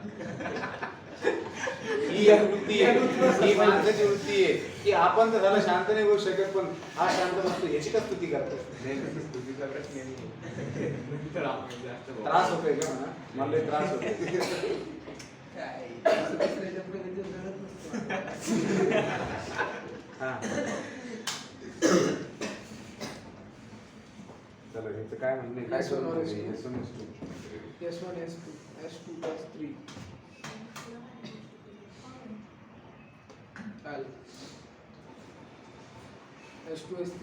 ही एक वृत्ती आहे, ही माणसाची वृत्ती आहे की आपण तर त्याला शांत नाही बसू शकत, पण हा शांत बसतो याची का स्तुती करतो. स्तुतीचा प्रश्न नाही. तर आपण जास्त त्रास होतोय का म्हणा, मला लय त्रास होतोय. हा चला याचं काय म्हणणं आहे, काय S1 or S1 S2? S2. S1 S2 S2 S3 L S2 S3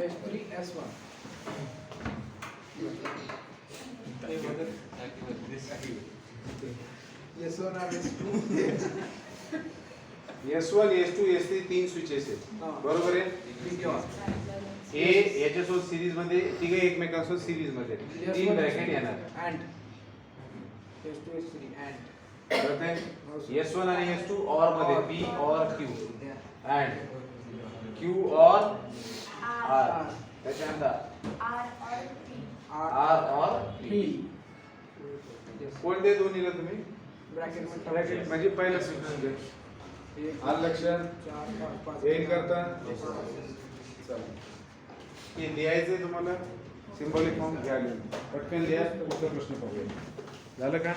S3 S1 S1 or S2 S1 S2 S3 तीन स्विचेस आहेत, बरोबर आहे. हे याच्यासोबत सिरीज मध्ये तिघे एकमेकांसोबत सिरीज मध्ये तीन ब्रॅकेट येणार and S2 S3 and कळतंय. S1 आणि S2 और मध्ये P और Q and Q और R. त्याच्यानंतर R or P. R और P कोणते दोन्हीला तुम्ही ब्रॅकेट मध्ये ब्रॅकेट म्हणजे पहिला सिक्वेन्स आलं लक्षात. 4 5 5 येईल करता चला हे लिहायचंय तुम्हाला सिंबॉलिक फॉर्म घ्या लिहून पटकन लिहा. पुढचा प्रश्न पाहूया. झालं का?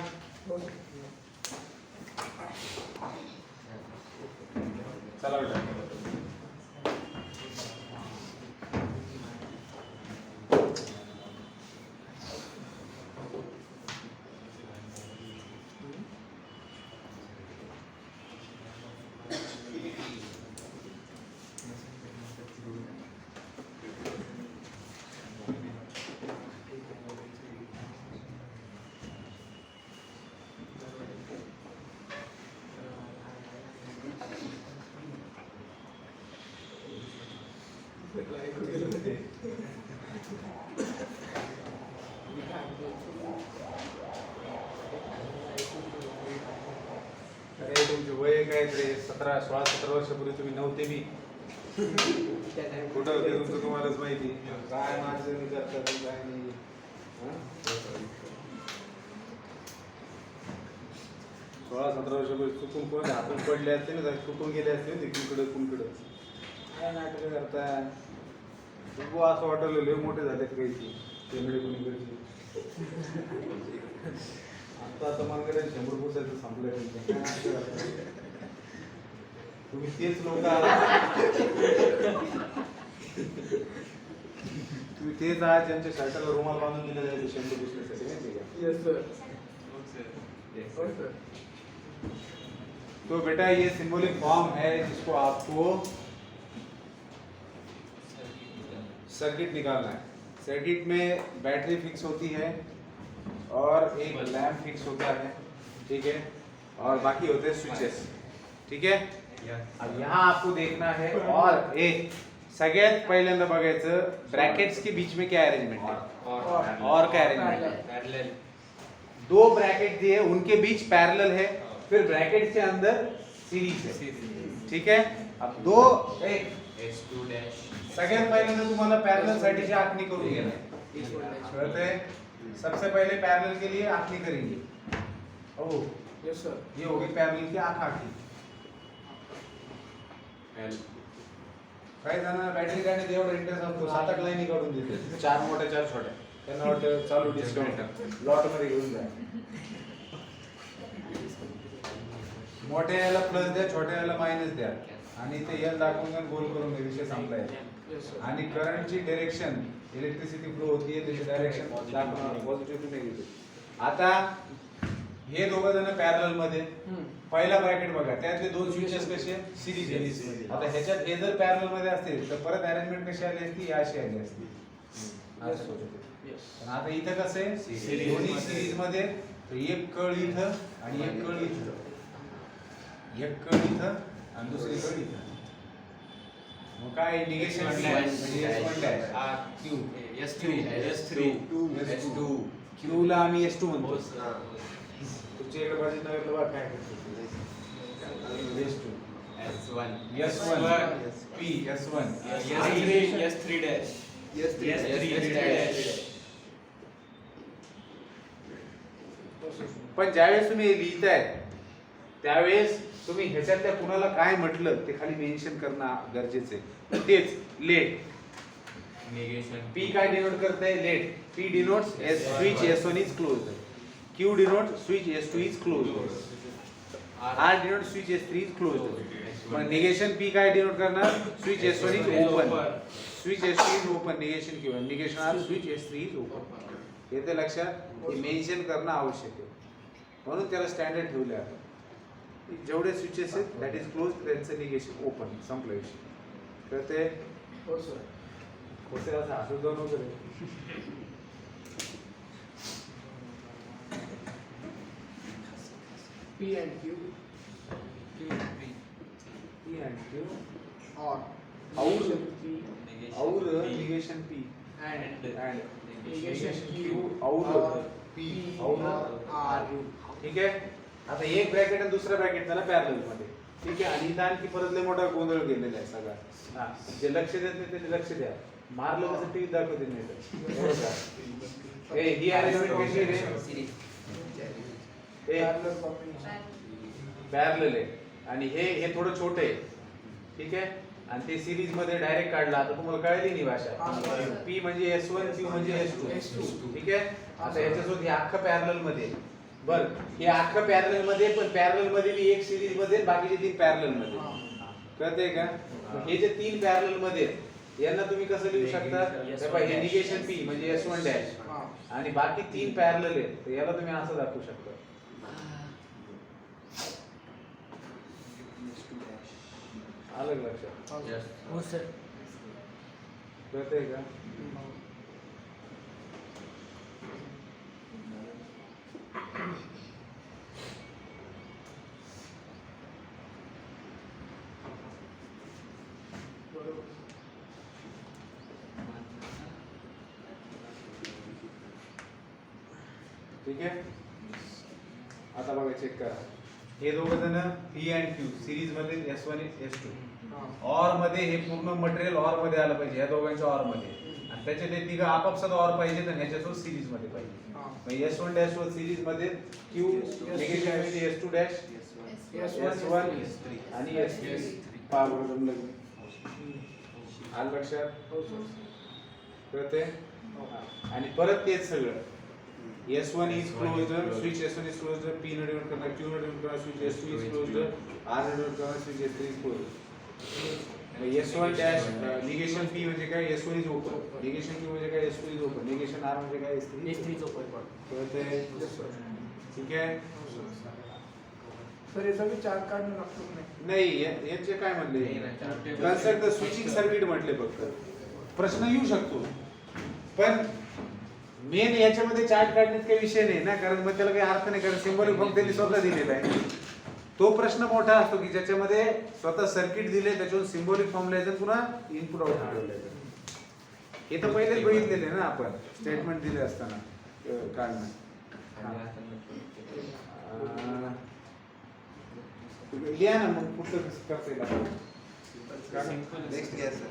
चला बेटा. अरे तुमचे वय काय रे 16-17 वर्षापूर्वी तुम्ही नव्हते बी कुठं होते तुमचं तुम्हालाच माहिती काय माणसं करतात काय नाही 16-17 वर्षापूर्वी चुकून कोण हातून पडले असते ना चुकून गेले असते ना कुणकडं काय नाटकं करताय तू असं वाटलं लय मोठे झाले काहीची तेंगडे कुणीकडची आता माझ्याकडे 100 पुसायचं संपलं तुम्ही तेच लोक तुम्ही तेच आहात ज्यांच्या शर्टाला रुमाल बांधून दिले जायचे 100 पुसण्यासाठी माहिती का? Yes sir Yes. हो सर तो बेटा ये सिंबॉलिक फॉर्म है जिसको आपको सर्किट निकालना है सर्किट में बैटरी फिक्स होती है और एक लैंप फिक्स होता है ठीक है और बाकी होते हैं स्विचेस ठीक है अब यहाँ आपको देखना है और एक सगळ्यात पहिल्यांदा बघायचं ब्रैकेट्स के बीच में क्या अरेंजमेंट है और क्या अरेंजमेंट है Parallel. दो ब्रैकेट दिए उनके बीच पैरेलल है फिर ब्रैकेट के अंदर सीरीज है ठीक है अब दो एक S2 dash. सगळ्यात पहिल्यांदा तुम्हाला पैरेलल साठीची आखणी करून घेणार आहे कळतंय सबसे पहले पैरेलल के लिए आखनी करेंगे ओ यस सर ये होगी पैरेलल की आखणी L. काही जणांना बॅटरी गाडी एवढा इंटरेस्ट असतो 7-8 लाईनी काढून देते 4 मोठ्या 4 छोट्या त्यांना वाटतं चालू डिस्काउंट लॉट मध्ये घेऊन जा मोठ्या याला प्लस द्या छोट्या याला मायनस द्या आणि ते एल दाखवून गोल करून द्या विषय संपलाय यस सर आणि करंटची डायरेक्शन इलेक्ट्रिसिटी फ्लो होतीये त्याची डायरेक्शन दाखवणार पॉझिटिव्ह टू निगेटिव्ह आता हे दोघं जण पॅरलल मध्ये पहिला ब्रॅकेट बघा त्यातले दोन स्विचेस कसे सिरीज मध्ये आता ह्याच्यात हे जर पॅरलल मध्ये असतील तर परत अरेंजमेंट कशी आली असती या अशी आली असती असं होतं ते. यस पण आता इथं कसं आहे Series. दोन्ही सिरीज मध्ये तर एक कळ इथं आणि एक कळ इथं एक कळ इथं आणि दुसरी कळ इथं मग काय निगेशन म्हणजे S1 dash R. Q S3 S3 S2 Q ला आम्ही S2 हो म्हणतो sir. तुमच्या इकडे बाजू नगर बघा काय S2 S1 S1 P S1 S3 dash. S3 dash. पण ज्यावेळेस तुम्ही हे लिहिताय त्यावेळेस तुम्ही ह्याच्यातल्या कुणाला काय म्हटलं ते खाली मेन्शन करणं गरजेचं आहे तेच लेट Negation. P काय डिनोट करते let P denotes switch S1 is closed Q denote switch S2 is closed R denote switch S3 is closed मग निगेशन P काय डिनोट करणार switch S1 is open switch S2 is open negation Q negation R switch S3 is open येते लक्षात हे mention करणं आवश्यक आहे म्हणून त्याला स्टँडर्ड ठेवले आपण जेवढे स्विचेस आहेत दॅट इज क्लोज त्यांचं निगेशन ओपन संपलं विषय कळते हो सर होते असं हसू जाऊ नको रे. P and Q P and Q or और P और negation P and and negation Q Q और P और R ठीक आहे आता एक ब्रॅकेट आणि दुसरा ब्रॅकेट त्याला पॅरलल मध्ये ठीक आहे आणि इथं आणखी परत लय मोठा गोंधळ गेलेला आहे सगळा हा जे लक्ष देत नाही त्यांनी लक्ष द्या मारलं कसं टीव्ही दाखवते नाही तर ए ही अरेंजमेंट कशी आहे रे ए parallel combination पॅरलल आहे आणि हे थोडं छोटं आहे ठीक आहे आणि ते सिरीज मध्ये डायरेक्ट काढला आता तुम्हाला कळली नाही भाषा P म्हणजे S1 Q म्हणजे S2 ठीक आहे आता याच्यासोबत हे अख्खं पॅरलल मध्ये बर हे अख्खं पॅरलल मध्ये पण पॅरलल मध्ये बी एक सिरीज मध्ये बाकीचे तीन पॅरलल मध्ये कळतंय का मग हे जे तीन पॅरलल मध्ये आहेत, यांना तुम्ही कसं लिहू शकता हे पहा, हे निगेशन P म्हणजे S1 डॅश हा आणि बाकी तीन पॅरलल आहेत तर याला तुम्ही असं दाखवू शकता आलं का लक्षात Yes. हो सर कळतंय का बरोबर ठीक आहे. आता बघा चेक करा, हे दोघं जण P and Q सिरीज मध्ये S1 S2 ऑर मध्ये हे पूर्ण मटेरियल ऑर मध्ये आलं पाहिजे, या दोघांच्या ऑर मध्ये, आणि त्याचे ते तिघं आपापसात ऑर पाहिजे तर ह्याच्यासोबत सिरीज मध्ये पाहिजे. मग S1 डॅश वर सिरीज मध्ये Q निगेटिव्ह आहे S2 डॅश S1 आणि S3 पहा बरं जमलं की नाही? आलं लक्षात? कळते? आणि परत तेच सगळं S1 is closed, switch S1 is closed, P ने डिनोट करना, Q ने डिनोट करना, switch S2 is closed, R ने डिनोट करना, switch S3 is closed. S1 dash negation P म्हणजे काय, S1 is open, negation Q म्हणजे काय, S2 is open, negation R म्हणजे काय, S3 S3 open. कळते? ठीक आहे. सर याचा बी चार्ट काढणं लागतो की नाही? नाही यांचे काय म्हणले, कन्सेप्ट स्विचिंग सर्किट म्हटले फक्त. प्रश्न येऊ शकतो पण मेन याच्यामध्ये चार्ट काढण्यात काही विषय नाही ना, कारण मग त्याला काही अर्थ नाही, कारण सिम्बॉलिक फॉर्म त्यांनी स्वतः दिलेला आहे. तो प्रश्न मोठा असतो की ज्याच्यामध्ये स्वतः सर्किट दिले, त्याच्यावर सिम्बॉलिक फॉर्म लिहायचं, पुन्हा इनपुट आउटपुट ठेवायचं. हे तर पहिलेच बघितलेले ना आपण स्टेटमेंट दिले असताना काढणं. लिहा ना मग पुढचं कसं करता येईल आपल्याला.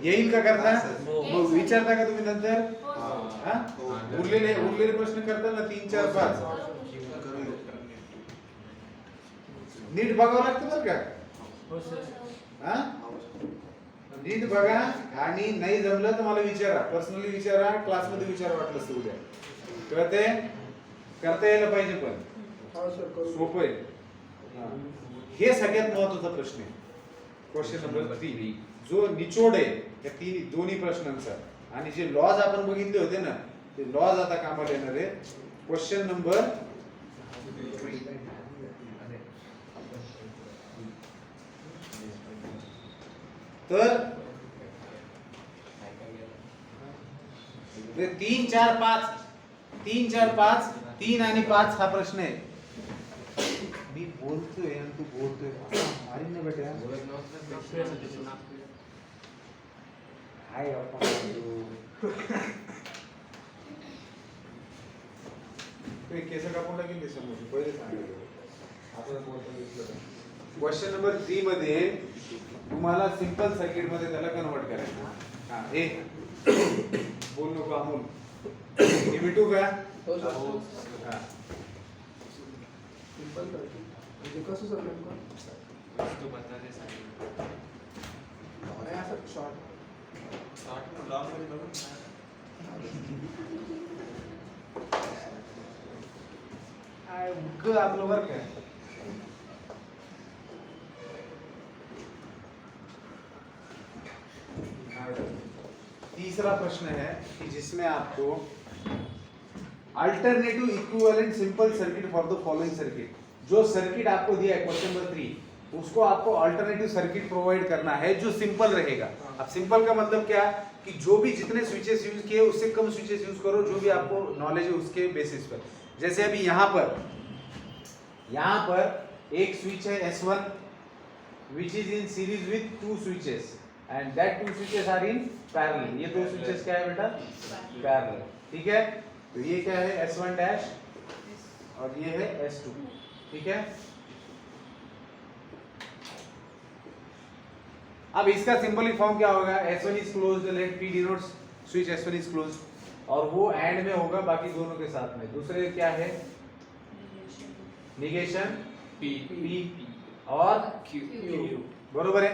येईल का करता? मग विचारता का तुम्ही नंतर? हा? उरलेले प्रश्न करता ना 3 4 5 नीट बघावं लागतं बरं का. हा? नीट बघा आणि नाही जमलं तर मला विचारा, पर्सनली विचारा, क्लासमध्ये विचारा वाटलं तर उद्या. कळते? करता यायला पाहिजे पण सोपं आहे. हे सगळ्यात महत्त्वाचा प्रश्न आहे. क्वेश्चन नंबर 3 जो निचोड आहे या दोन्ही प्रश्नांचा, आणि जे लॉज आपण बघितले होते ना ते लॉज आता कामाला येणार आहे. क्वेश्चन नंबर 3 तर 3 4 5 3 आणि 5 हा प्रश्न आहे. मी बोलतोय आणि तू बोलतोय मारी ना बेटा. हाय केस कापून टाकेल समोर पहिले सांगितलं आपण बोलतो. क्वेश्चन नंबर 3 मध्ये तुम्हाला सिंपल सर्किट मध्ये त्याला कन्वर्ट करायचं. हा ए बोल नको अमोल, हे भेटू का? हा सिंपल सर्किट म्हणजे कसं सर नेमकं? तो बता दे सांगितलं. नाही असं शॉर्ट लॉंग मध्ये बघून आपलं वर्क है. तीसरा प्रश्न है कि जिसमें आपको alternative equivalent simple circuit for the following circuit, जो सर्किट आपको दिया है क्वेश्चन नंबर 3 उसको आपको अल्टरनेटिव सर्किट प्रोवाइड करना है जो सिंपल रहेगा. अब सिंपल का मतलब क्या कि जो भी जितने स्विचेस यूज किए उससे कम स्विचेस यूज करो, जो भी आपको नॉलेज है उसके बेसिस पर. जैसे अभी यहाँ पर एक स्विच है S1 which is in series with 2 switches and that 2 switches are in parallel. ये 2 switches क्या है बेटा? Parallel. ठीक है, तो ये क्या है S1 डैश और ये है S2. ठीक है, अब इसका सिंबलिक फॉर्म क्या होगा? S1 is closed, let P denotes switch S1 is closed, और वो एंड में होगा बाकी दोनों के साथ में. दूसरे क्या है? निगेशन P और Q. बरोबर है.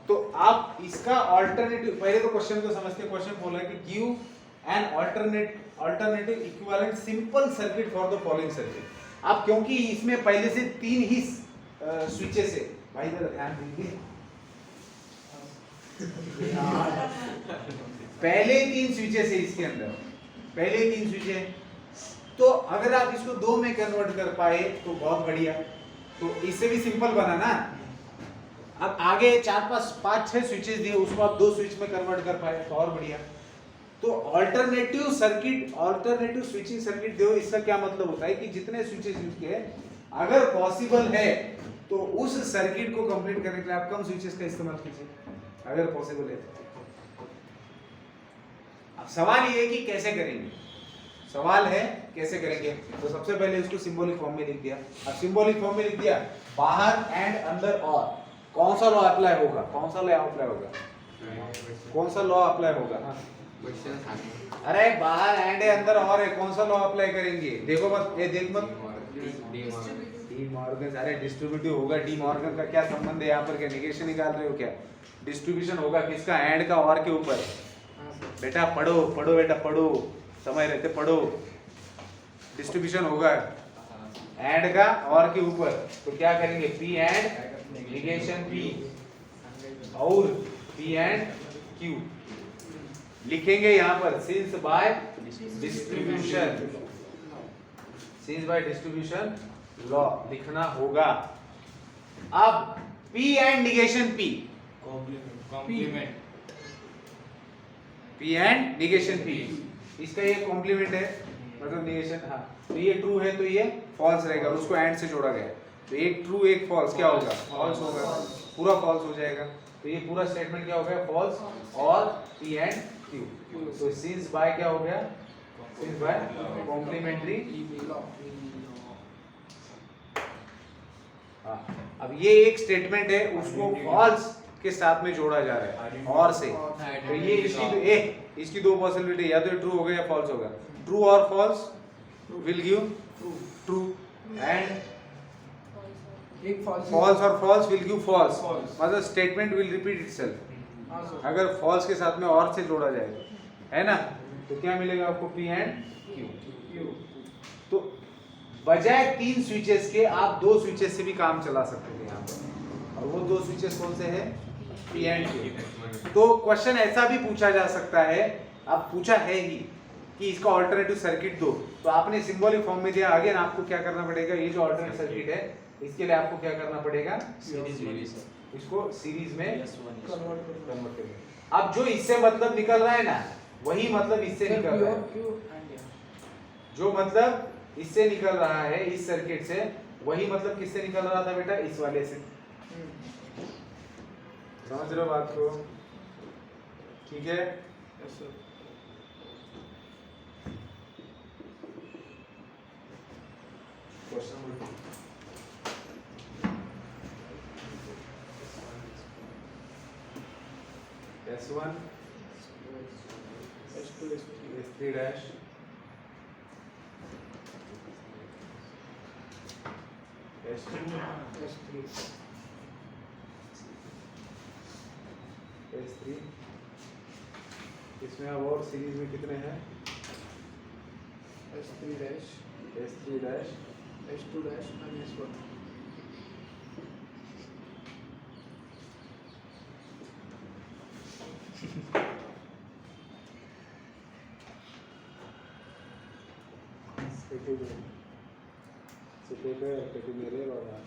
तो आप इसका ऑल्टरनेटिव, पहले तो क्वेश्चन को समझते. क्वेश्चन बोला है कि give an alternative equivalent simple circuit for the following circuit. अब क्योंकि इसमें पहले से 3 ही स्विचेस है, भाई जरा ध्यान दीजिए, पहले 3 स्विचेस है इसके अंदर, पहले 3 स्विच है. तो अगर आप इसको 2 में कन्वर्ट कर पाए तो बहुत बढ़िया. तो इससे भी सिंपल बना ना. अब आगे 4 5 6 स्विचेस दिए, उसको आप 2 स्विच में कन्वर्ट कर पाए तो और बढ़िया. तो अल्टरनेटिव स्विचिंग सर्किट दो. इसका क्या मतलब होता है कि जितने स्विचेस यूज किए अगर पॉसिबल है तो उस सर्किट को कंप्लीट करने के लिए आप कम स्विचेस का इस्तेमाल कीजिए अगर पॉसिबल है. अब सवाल ये है कि कैसे करेंगे. सवाल है कैसे करेंगे? तो सबसे पहले इसको सिंबॉलिक फॉर्म में लिख दिया। अब सिंबॉलिक फॉर्म में लिख दिया, बाहर एंड अंदर और, कौन सा लॉ अप्लाई होगा? कौन सा लॉ अप्लाई होगा? कौन सा लॉ अप्लाई होगा? हाँ। क्वेश्चन आगे अरे बाहर एंड है अंदर और है, कौन सा लॉ अप्लाई करेंगे? देखो मत, ये देख मत। डी मॉर्गन, अरे डिस्ट्रीब्यूटिव होगा। डी मॉर्गन का क्या संबंध है यहाँ पर? क्या नेगेशन निकाल रहे हो क्या? डिस्ट्रीब्यूशन होगा किसका? एंड का और के ऊपर। बेटा पढ़ो पढ़ो बेटा पढ़ो, समय रहते पढ़ो। डिस्ट्रीब्यूशन होगा एंड का और के ऊपर, तो क्या करेंगे? पी एंड नेगेशन पी और पी एंड क्यू लिखेंगे यहाँ पर। Since by distribution, since by distribution law लिखना होगा। अब P and negation P, complement P and negation P, इसका ये कॉम्प्लीमेंट है, मतलब निगेशन। हाँ, तो ये ट्रू है तो ये फॉल्स रहेगा, उसको एंड से जोड़ा गया है। तो एक ट्रू एक फॉल्स, क्या होगा? फॉल्स होगा, पूरा फॉल्स हो जाएगा। तो ये पूरा स्टेटमेंट क्या हो गया? फॉल्स और P एंड Q। तो सिंस बाय क्या हो गया? Since bye complementary. हाँ, अब ये एक स्टेटमेंट है, उसको फॉल्स के साथ में जोड़ा जा रहा है और से। तो ये इसकी दो पॉसिबिलिटी, या तो ट्रू होगा या फॉल्स होगा। ट्रू और false will give true, and एक फॉल्स और फॉल्स विल गिव फॉल्स। मतलब स्टेटमेंट विल रिपीट इटसेल्फ अगर फॉल्स के साथ में और से जोड़ा जाएगा, है ना? तो क्या मिलेगा आपको? P end Q। तो बजाय 3 स्विचेस के आप 2 स्विचेस से भी काम चला सकते थे यहाँ पर, और वो 2 स्विचेस कौन से हैं? P end Q। तो क्वेश्चन ऐसा भी पूछा जा सकता है, अब पूछा है ही, कि इसका ऑल्टरनेटिव सर्किट दो। तो आपने सिंबॉलिक फॉर्म में दिया, आगे ना आपको क्या करना पड़ेगा? ये जो ऑल्टरनेटिव सर्किट है, इसके लिए आपको क्या करना पड़ेगा? इसको सीरीज में कन्वर्ट करेंगे। अब जो इससे मतलब निकल रहा है ना, वही मतलब इससे निकल रहा है। जो मतलब इससे निकल रहा है इस सर्किट से, वही मतलब किससे निकल रहा था बेटा? इस वाले से। समझ रहे हो बात को? ठीक है। Question number 2, S1 S3 dash S2 S3। इसमें अब और सीरीज में कितने हैं? S3 dash S3 dash S2 dash and S1। मेरे बाबा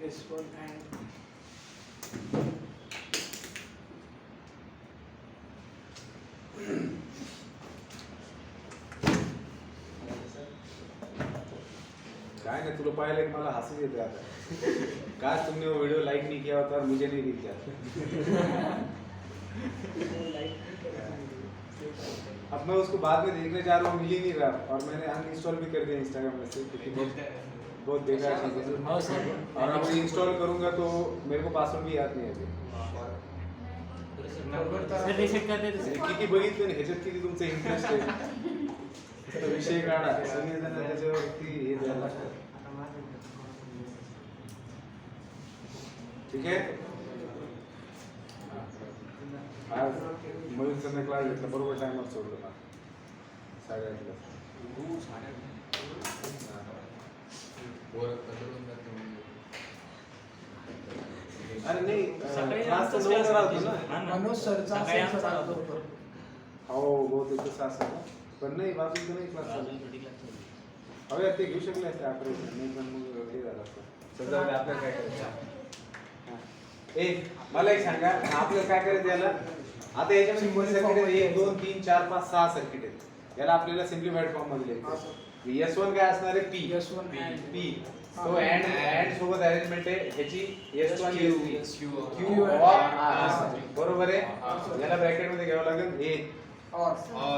S1 and काय नाही, तुला पाहायला एक मला हसूच येते आता। काश तुमने वो वीडियो लाइक नहीं किया होता और मुझे नहीं दिखा। अब मैं उसको बाद में देखने जा रहा हूँ, मिल ही नहीं रहा, और मैंने अनइंस्टॉल भी कर दिया इंस्टाग्राम में से, क्योंकि बहुत बेकार चीज़ है। और अब इंस्टॉल करूँगा तो मेरे को पासवर्ड भी याद नहीं है। किती बघितलं नाही, ह्याच्यात किती तुमचं इंटरेस्ट आहे, तो विषय काढा, सगळेजण त्याच्यावरती हे द्यायला लागतात। ठीक है। आज मयूर सरने क्लास घेतला, बरोबर टाइमवर सोडलं ना, 8:30ला। अरे नाही, क्लास तर 9ला राहतो ना। मनोज सरचा असेल सर बरोबर। हो बहुतेक तसं असेल ना, पण नाही बाजूला तर नाही क्लास चालू। अरे ते घेऊ शकले असते 11 नाही, पण मग हे झालं असतं। सध्या आपल्याला काय करायचं? ए मला एक सांगा, आपल्याला काय करायचं याला? आता याच्यामध्ये सर्किट आहे 1 2 3 4 5 6 सर्किट आहेत। याला आपल्याला सिम्प्लिफाइड फॉर्म मध्ये लिहायचं। S1 काय असणार आहे? P S1 and P तो एंड सोबत अरेंजमेंट आहे ह्याची S1 Q Q और R. R बरोबर आहे याला ब्रॅकेट मध्ये घ्यावं लागेल हे और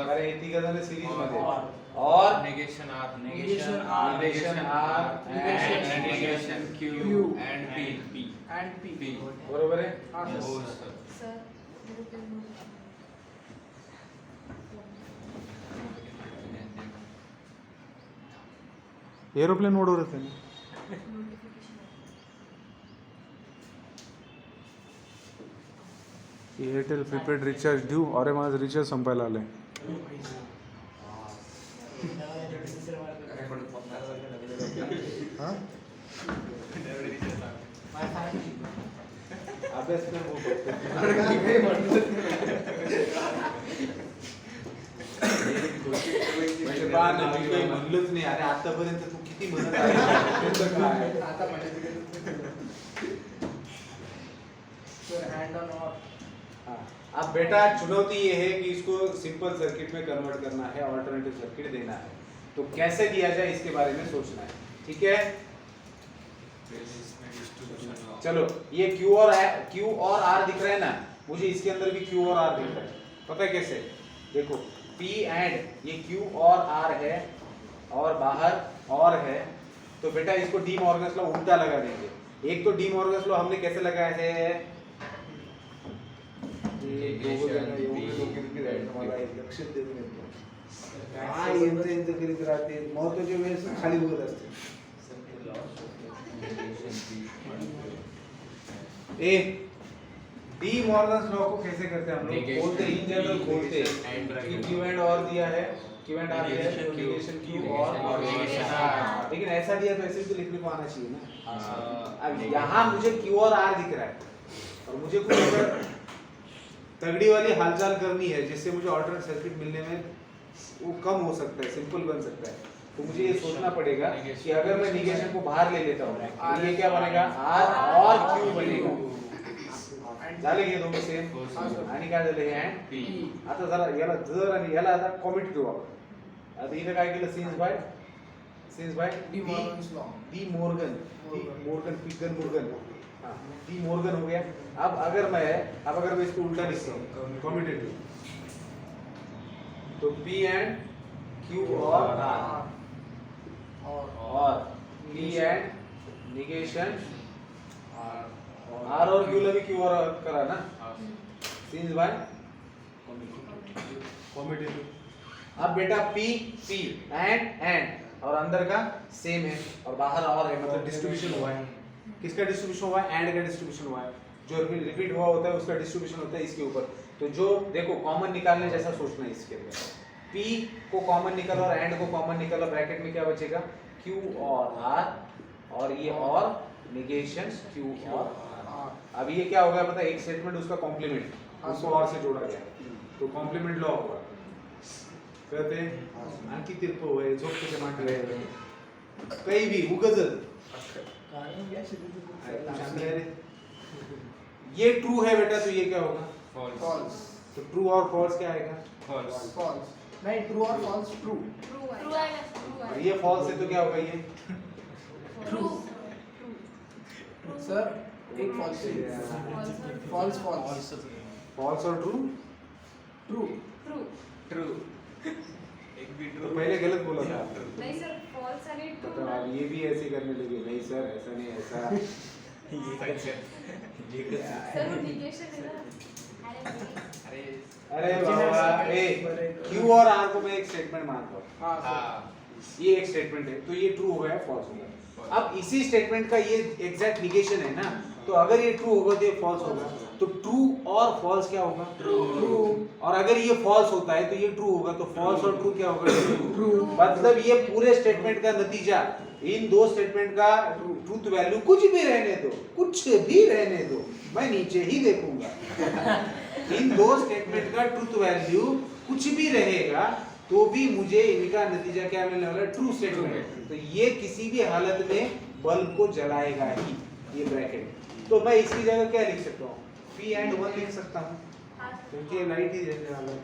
अरे हे तिघ जण सिरीज मध्ये और negation R Negation R. negation R and negation Q Q. and P and P. बरोबर आहे हाँ हो सर. सर Sir, एरोप्लेन मोडवर आहे ना एअरटेल प्रीपेड रिचार्ज ड्यू अरे माझं रिचार्ज संपायला आलंय हां अभ्यास कर हो म्हणजे बा ना मी काही म्हणलोच नाही अरे आतापर्यंत तू किती म्हणत आहे आता सर हैंड ऑन और हाँ, अब बेटा चुनौती ये है कि इसको सिंपल सर्किट में कन्वर्ट करना है ऑल्टरनेटिव सर्किट देना है तो कैसे दिया जाए इसके बारे में सोचना है ठीक है चलो ये Q और R दिख रहा है ना मुझे इसके अंदर भी Q और R दिख रहा है पता है कैसे देखो P एंड ये Q और R है और बाहर और है तो बेटा इसको डी मॉर्गन्स लॉ उल्टा लगा देंगे एक तो डी मॉर्गन्स लॉ हमने कैसे लगाया है महत्वाच्या वेळेस खाली बघत असते ए डी मॉर्गन्स लॉ को कैसे करते हैं हम लोग Negation, बोलते इन जनरल बोलते negation and bracket. Q end और दिया है क्यू एंड आर दिया है Negation Q, negation Q negation और negation R। लेकिन ऐसा दिया तो ऐसे भी तो लिखने को आना चाहिए ना अब यहाँ मुझे क्यू और आर दिख रहा है और मुझे कुछ अगर तगड़ी वाली हालचाल करनी है जिससे मुझे ऑल्टरनेट सर्किट मिलने में वो कम हो सकता है सिंपल बन सकता है तो मुझे ये सोचना पड़ेगा कि अगर मैं निगेशन को बाहर ले लेता हूँ तो ये क्या बनेगा आर और क्यू बनेगा झाले हे दोघं सेम आणि काय झाले एंड P आता जर आणि याला आता कॉमिट करू आपण आता इथे काय केलं since by De Morgan's law De Morgan पिगन मोर्गन हाँ डी मोर्गन हो गया अब अगर मैं इसको उल्टा लिखता हूँ कॉमिटेटिव तो P एंड Q और R और P एंड निगेशन R और Q लगी Q और करा ना सिंस बाय कॉमिटेटिव अब बेटा P एंड और अंदर का सेम है और बाहर और है मतलब डिस्ट्रीब्यूशन हुआ है किसका डिस्ट्रीब्यूशन हुआ है एंड का डिस्ट्रीब्यूशन हुआ है जो रिपीट हुआ होता है उसका डिस्ट्रीब्यूशन होता है इसके ऊपर तो जो देखो कॉमन निकालने जैसा सोचना है इसके अंदर P को कॉमन निकालो और एंड को कॉमन निकालो ब्रैकेट में क्या बचेगा Q और R और ये और निगेशन Q और R अब ये क्या होगा पता है एक स्टेटमेंट उसका कॉम्प्लीमेंट उसको और से जोड़ा गया तो कॉम्प्लीमेंट लॉ होगा कहते हैं आणखी तिरप होय झोपते मांडले काही भी उगजत ये ट्रू है बेटा तो ये क्या होगा फॉल्स तो ट्रू और फॉल्स क्या आएगा false फॉल्स नहीं ट्रू और फॉल्स ट्रू true आएगा, true और आएगा। ये फॉल्स है तो क्या होगा ये True, सर एक फॉल्स फॉल्स फॉल्स फॉल्स और ट्रू ट्रू true. true एक भी तो true पहले गलत बोला था नहीं सर, false and तो true. अब ये भी ऐसे करने लगे नहीं सर ऐसा नहीं ऐसा सर वो negation है ना। अरे अरे अरे बाबा ए क्यू और आर को मैं एक स्टेटमेंट मानता हूँ हाँ सर हाँ ये एक स्टेटमेंट है तो ये ट्रू हो गया फॉल्स हो गया अब इसी स्टेटमेंट का ये एग्जैक्ट निगेशन है ना तो अगर ये ट्रू होगा तो ये फॉल्स होगा तो ट्रू और फॉल्स क्या होगा ट्रू और अगर ये फॉल्स होता है तो ये ट्रू होगा तो फॉल्स और ट्रू क्या होगा ट्रू मतलब ये पूरे स्टेटमेंट का नतीजा इन दो स्टेटमेंट का ट्रूथ वैल्यू कुछ भी रहने दो मैं नीचे ही देखूंगा इन दो स्टेटमेंट का ट्रूथ वैल्यू कुछ भी रहेगा तो भी मुझे इनका नतीजा क्या मिलने वाला है ट्रू स्टेटमेंट तो ये किसी भी हालत में बल्ब को जलाएगा ही ये ब्रैकेट तो मैं इसकी जगह क्या लिख सकता हूँ P एंड 1 लिख सकता हूँ हाँ क्योंकि ये लाइट ही रहने वाला है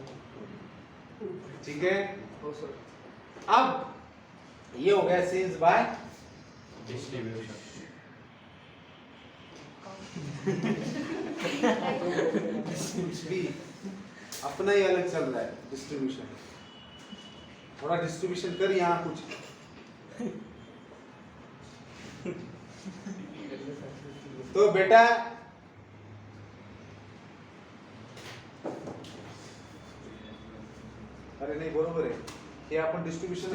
ठीक है हो सर अब ये हो गया सिंस बाय भी अपना ही अलग चल रहा है डिस्ट्रीब्यूशन। थोड़ा डिस्ट्रीब्यूशन कर यहाँ कुछ। तो बेटा अरे नहीं बरोबर आहे हे आपण डिस्ट्रीब्यूशन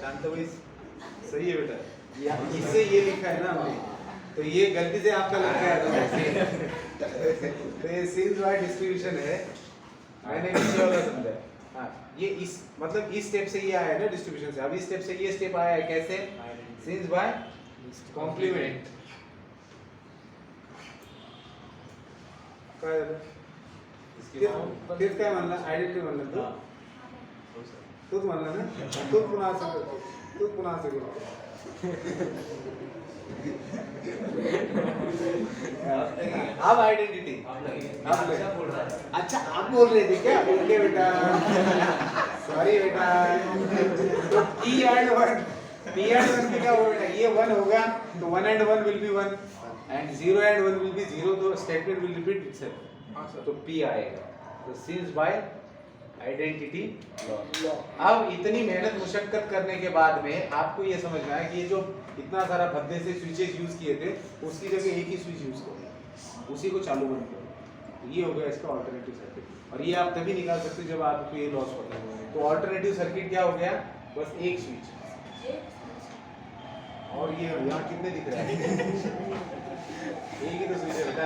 शांत बैस सही है बेटा इससे ये लिखा है ना हमने तो ये गलती से आपका लग गया तो ये सिंस बाय डिस्ट्रीब्यूशन है मैंने नीचे वाला समझा। हाँ ये इस मतलब इस स्टेप से ये आया है ना डिस्ट्रीब्यूशन से। अब इस स्टेप से ये स्टेप आया है कैसे सिंस बाय कॉम्प्लीमेंट काय झालं तेच काय म्हणला आयडेंटिटी म्हणला तूच म्हणला ना तूच पुन्हा असं केलं अब आइडेंटिटी अच्छा आप बोल रहे थे क्या ओके बेटा सॉरी बेटा तो P and 1 की क्या होगा बेटा ये 1 होगा तो 1 and 1 will be 1 and 0 and 1 will be 0 तो statement will repeat itself तो P आएगा तो since by आइडेंटिटी लॉ। अब इतनी मेहनत मुशक्कत करने के बाद में आपको ये समझना है कि ये जो इतना सारा भद्दे से स्विचेस यूज किए थे उसकी जगह एक ही स्विच यूज करो उसी को चालू बंद करो। ये हो गया इसका ऑल्टरनेटिव सर्किट और ये आप तभी निकाल सकते जब आपको ये लॉस पता है। तो ऑल्टरनेटिव सर्किट क्या हो गया बस एक स्विच और ये यहाँ कितने दिख रहे हैं एक ही तो स्विच है बेटा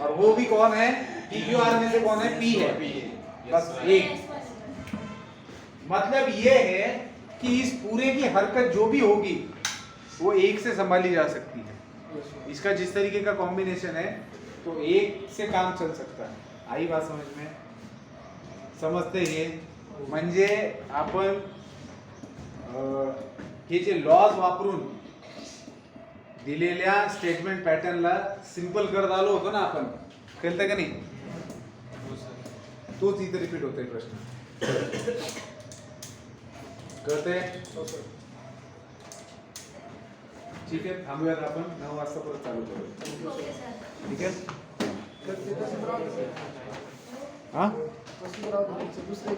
और वो भी कौन है PQR में से कौन है P है बस एक। मतलब ये है कि इस पूरे की हरकत जो भी होगी वो एक से संभाली जा सकती है। इसका जिस तरीके का कॉम्बिनेशन है तो एक से काम चल सकता है। आई बात समझ में समजते हे म्हणजे आपण हे जे लॉज वापरून दिलेल्या स्टेटमेंट पॅटर्नला सिंपल करत आलो होतो ना आपण कळतं का नाही तोच इथे रिपीट होतोय प्रश्न कळतंय ठीक आहे थांबूयात आपण 9 वाजता परत चालू करू ठीक आहे दुसरे